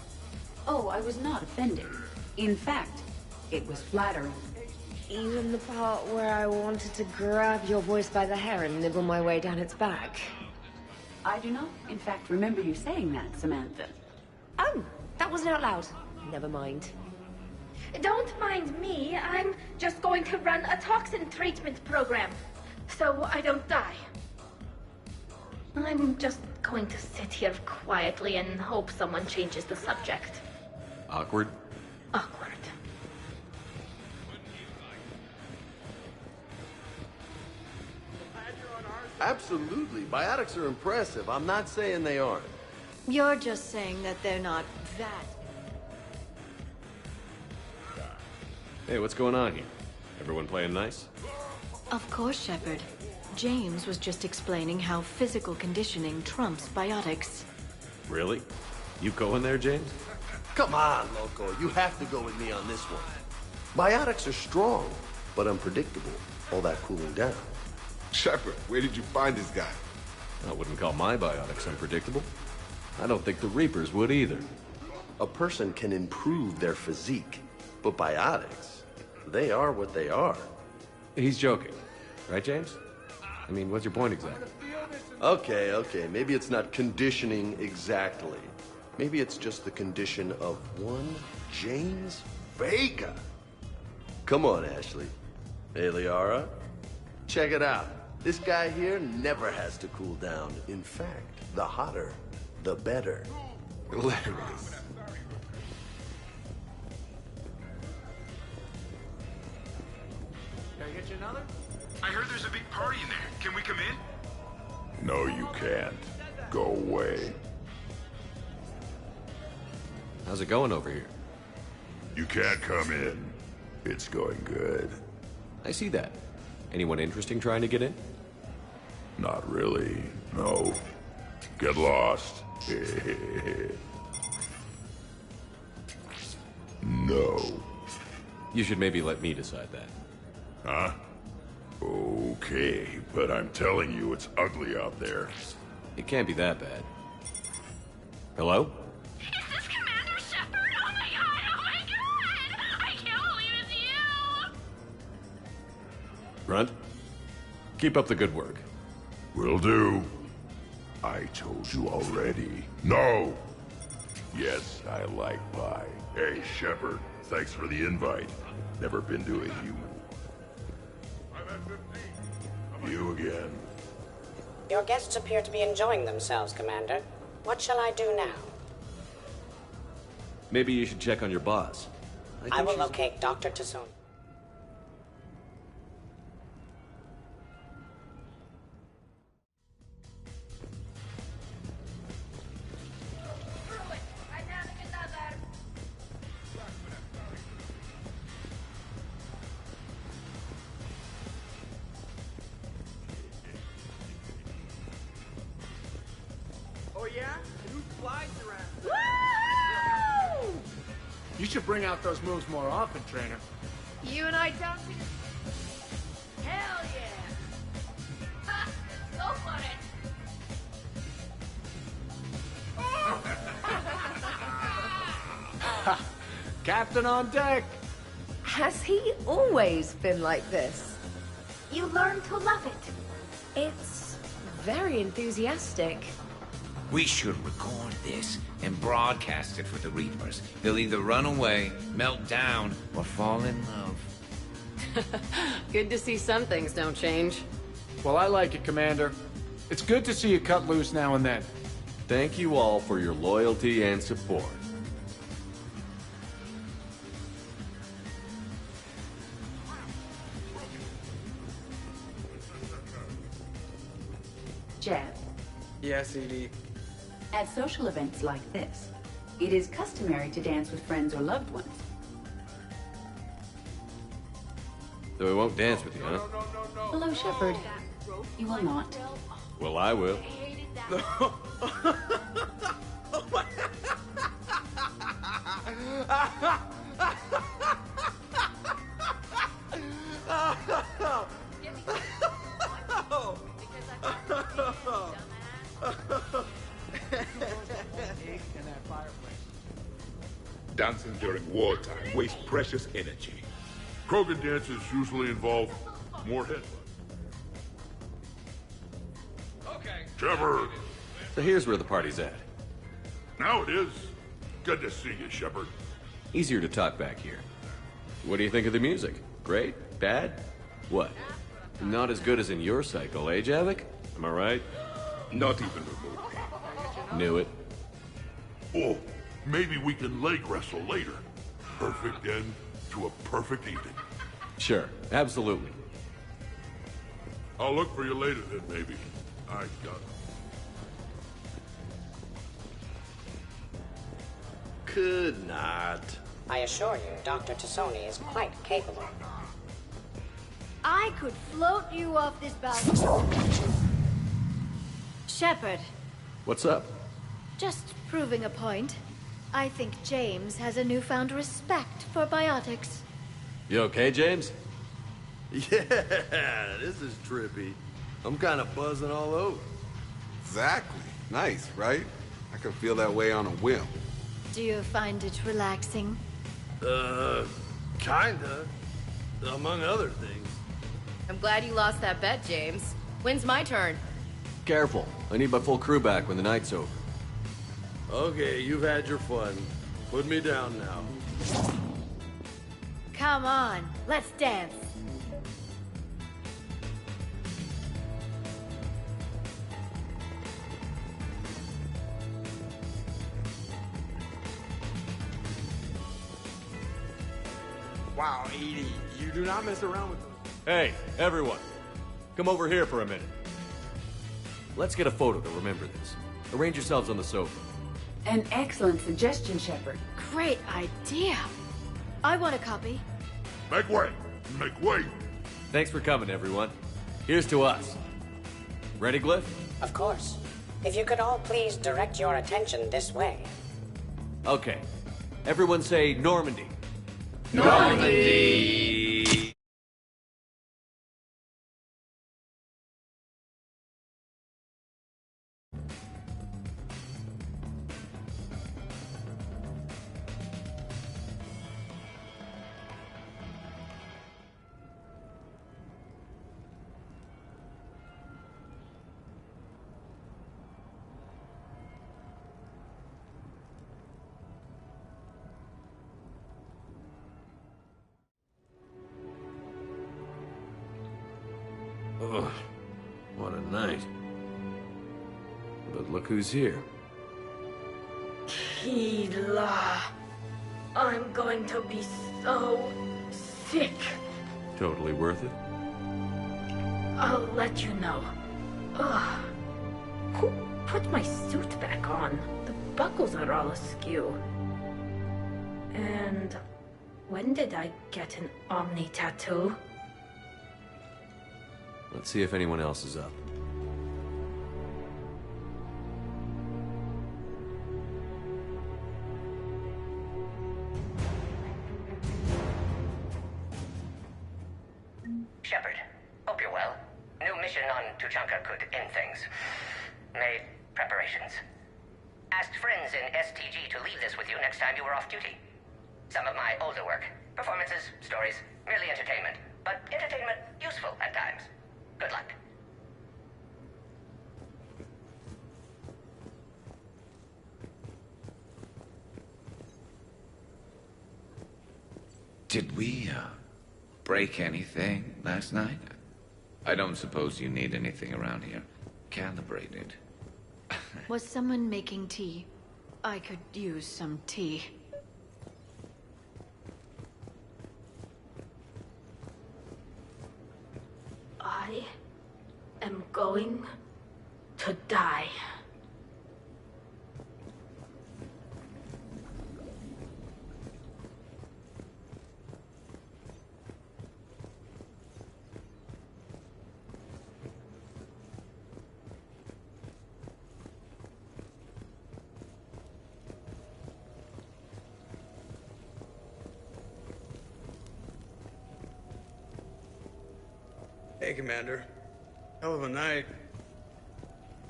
Oh, I was not offended. In fact, it was flattering. Even the part where I wanted to grab your voice by the hair and nibble my way down its back. I do not, in fact, remember you saying that, Samantha. Oh, that wasn't out loud. Never mind. Don't mind me. I'm just going to run a toxin treatment program, so I don't die. I'm just going to sit here quietly and hope someone changes the subject. Awkward? Awkward. Absolutely. Biotics are impressive. I'm not saying they aren't. You're just saying that they're not that. Hey, what's going on here? Everyone playing nice? Of course, Shepard. James was just explaining how physical conditioning trumps biotics. Really? You going there, James? Come on, Loco. You have to go with me on this one. Biotics are strong, but unpredictable. All that cooling down. Shepard, where did you find this guy? I wouldn't call my biotics unpredictable. I don't think the Reapers would either. A person can improve their physique, but biotics, they are what they are. He's joking. Right, James? I mean, what's your point exactly? Okay. Maybe it's not conditioning exactly. Maybe it's just the condition of one James Vega. Come on, Ashley. Hey, Liara. Check it out. This guy here never has to cool down. In fact, the hotter, the better. Hilarious. Can I get you another? I heard there's a big party in there. Can we come in? No, you can't. Go away. How's it going over here? You can't come in. It's going good. I see that. Anyone interesting trying to get in? Not really, no. Get lost. No. You should maybe let me decide that. Huh? Okay, but I'm telling you, it's ugly out there. It can't be that bad. Hello? Is this Commander Shepard? Oh my god! I can't believe it's you! Grunt? Keep up the good work. Will do. I told you already. No! Yes, I like pie. Hey, Shepard, thanks for the invite. Never been to a human. You again. Your guests appear to be enjoying themselves, Commander. What shall I do now? Maybe you should check on your boss. I will locate Dr. Tasson. Oh yeah? Who flies around? Woo! You should bring out those moves more often, trainer. You and I don't. Hell yeah! Ha! Go for it! Captain on deck! Has he always been like this? You learn to love it. It's very enthusiastic. We should record this and broadcast it for the Reapers. They'll either run away, melt down, or fall in love. Good to see some things don't change. Well, I like it, Commander. It's good to see you cut loose now and then. Thank you all for your loyalty and support. Jeff, Yes, Edie. at social events like this, it is customary to dance with friends or loved ones. So we won't dance with you, huh? Hello, Shepard. You will not. Well, I will. Dancing during wartime wastes precious energy. Krogan dances usually involve more headbutt. Okay. Shepard! So here's where the party's at. Now it is. Good to see you, Shepard. Easier to talk back here. What do you think of the music? Great? Bad? What? Not as good as in your cycle, eh, Javik? Am I right? Not even remotely. Knew it. Oh, maybe we can leg wrestle later. Perfect end to a perfect evening. Sure, absolutely. I'll look for you later then, maybe. I got it. Could not. I assure you, Dr. Tassoni is quite capable. I could float you off this balcony. Shepard, What's up? just proving a point. I think James has a newfound respect for biotics. You okay, James? Yeah, this is trippy. I'm kind of buzzing all over. Exactly. Nice, right? I can feel that way on a whim. Do you find it relaxing? Kinda. Among other things. I'm glad you lost that bet, James. When's my turn? Careful. I need my full crew back when the night's over. Okay, you've had your fun. Put me down now. Come on, let's dance. Wow, Edie, you do not mess around with those. Hey, everyone. Come over here for a minute. Let's get a photo to remember this. Arrange yourselves on the sofa. An excellent suggestion, Shepard. Great idea. I want a copy. Make way! Make way! Thanks for coming, everyone. Here's to us. Ready, Glyph? Of course. If you could all please direct your attention this way. Okay. Everyone say Normandy. Normandy! Ugh, what a night. But look who's here. Hila. I'm going to be so sick. Totally worth it. I'll let you know. Ugh. Who put my suit back on? The buckles are all askew. And when did I get an Omni tattoo? Let's see if anyone else is up. Shepard, hope you're well. New mission on Tuchanka could end things. Made preparations. Asked friends in STG to leave this with you next time you were off duty. Some of my older work. Performances, stories, merely entertainment. But entertainment useful at times. Good luck. Did we, break anything last night? I don't suppose you need anything around here calibrated. Was someone making tea? I could use some tea. I am going to die. Hey, Commander. Hell of a night.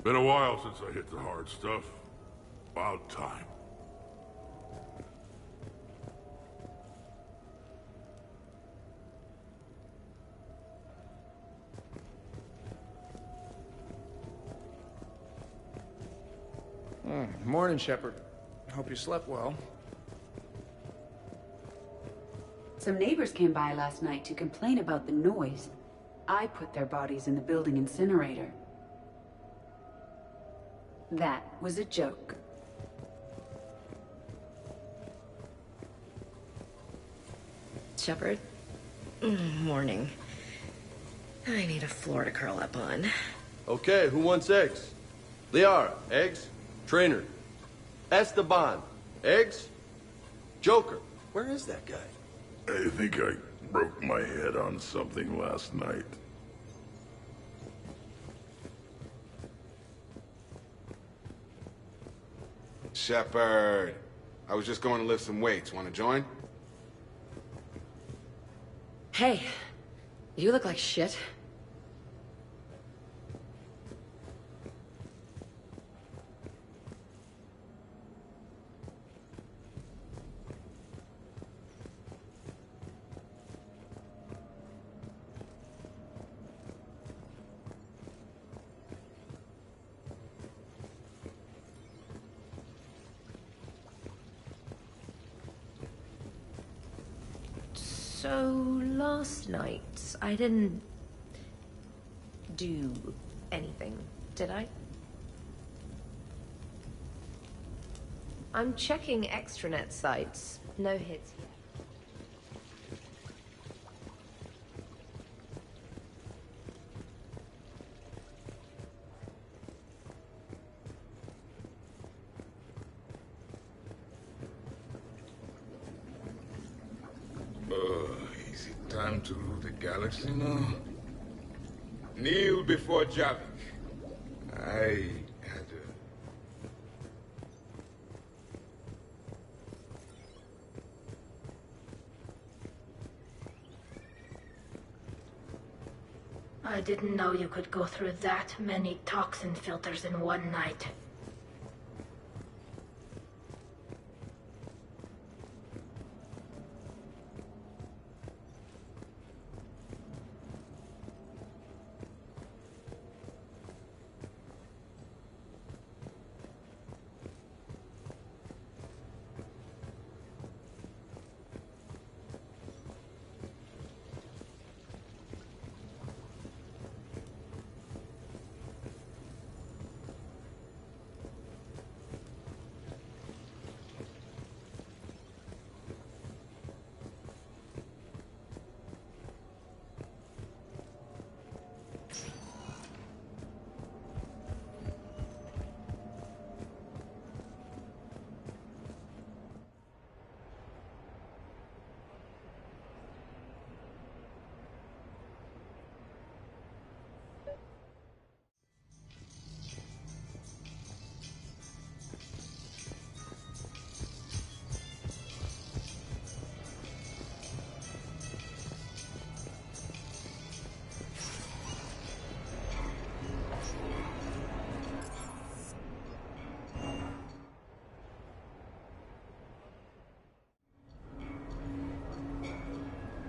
Been a while since I hit the hard stuff. About time. Morning, Shepard. Hope you slept well. Some neighbors came by last night to complain about the noise. I put their bodies in the building incinerator. That was a joke. Shepard? Morning. I need a floor to curl up on. Okay, who wants eggs? Liara, eggs? Trainer. Esteban, eggs? Joker, where is that guy? I think I broke my head on something last night. Shepard, I was just going to lift some weights. Want to join? Hey, you look like shit. So, last night, I didn't do anything, did I? I'm checking extranet sites. No hits yet. Is it time to rule the galaxy now? Kneel before Javik. I had I didn't know you could go through that many toxin filters in one night.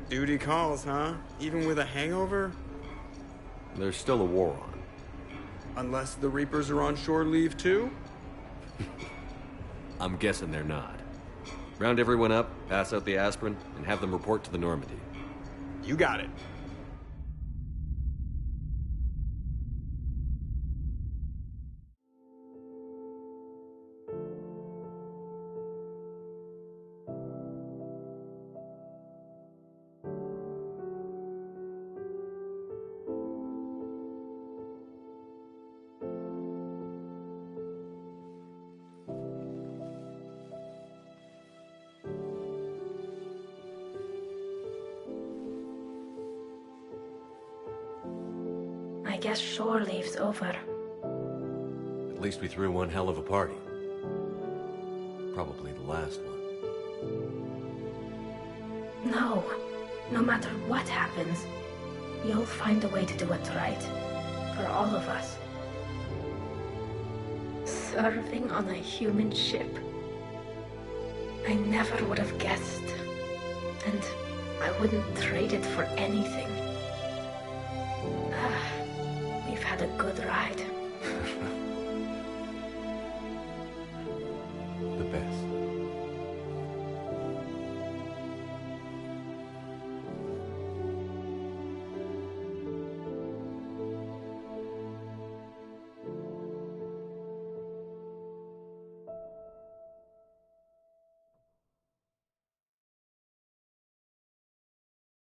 Duty calls, huh? Even with a hangover? There's still a war on. Unless the Reapers are on shore leave too? I'm guessing they're not. Round everyone up, pass out the aspirin, and have them report to the Normandy. You got it. I guess shore leave's over. At least we threw one hell of a party. Probably the last one. No. No matter what happens, you'll find a way to do it right. For all of us. Serving on a human ship. I never would have guessed. And I wouldn't trade it for anything. We've had a good ride.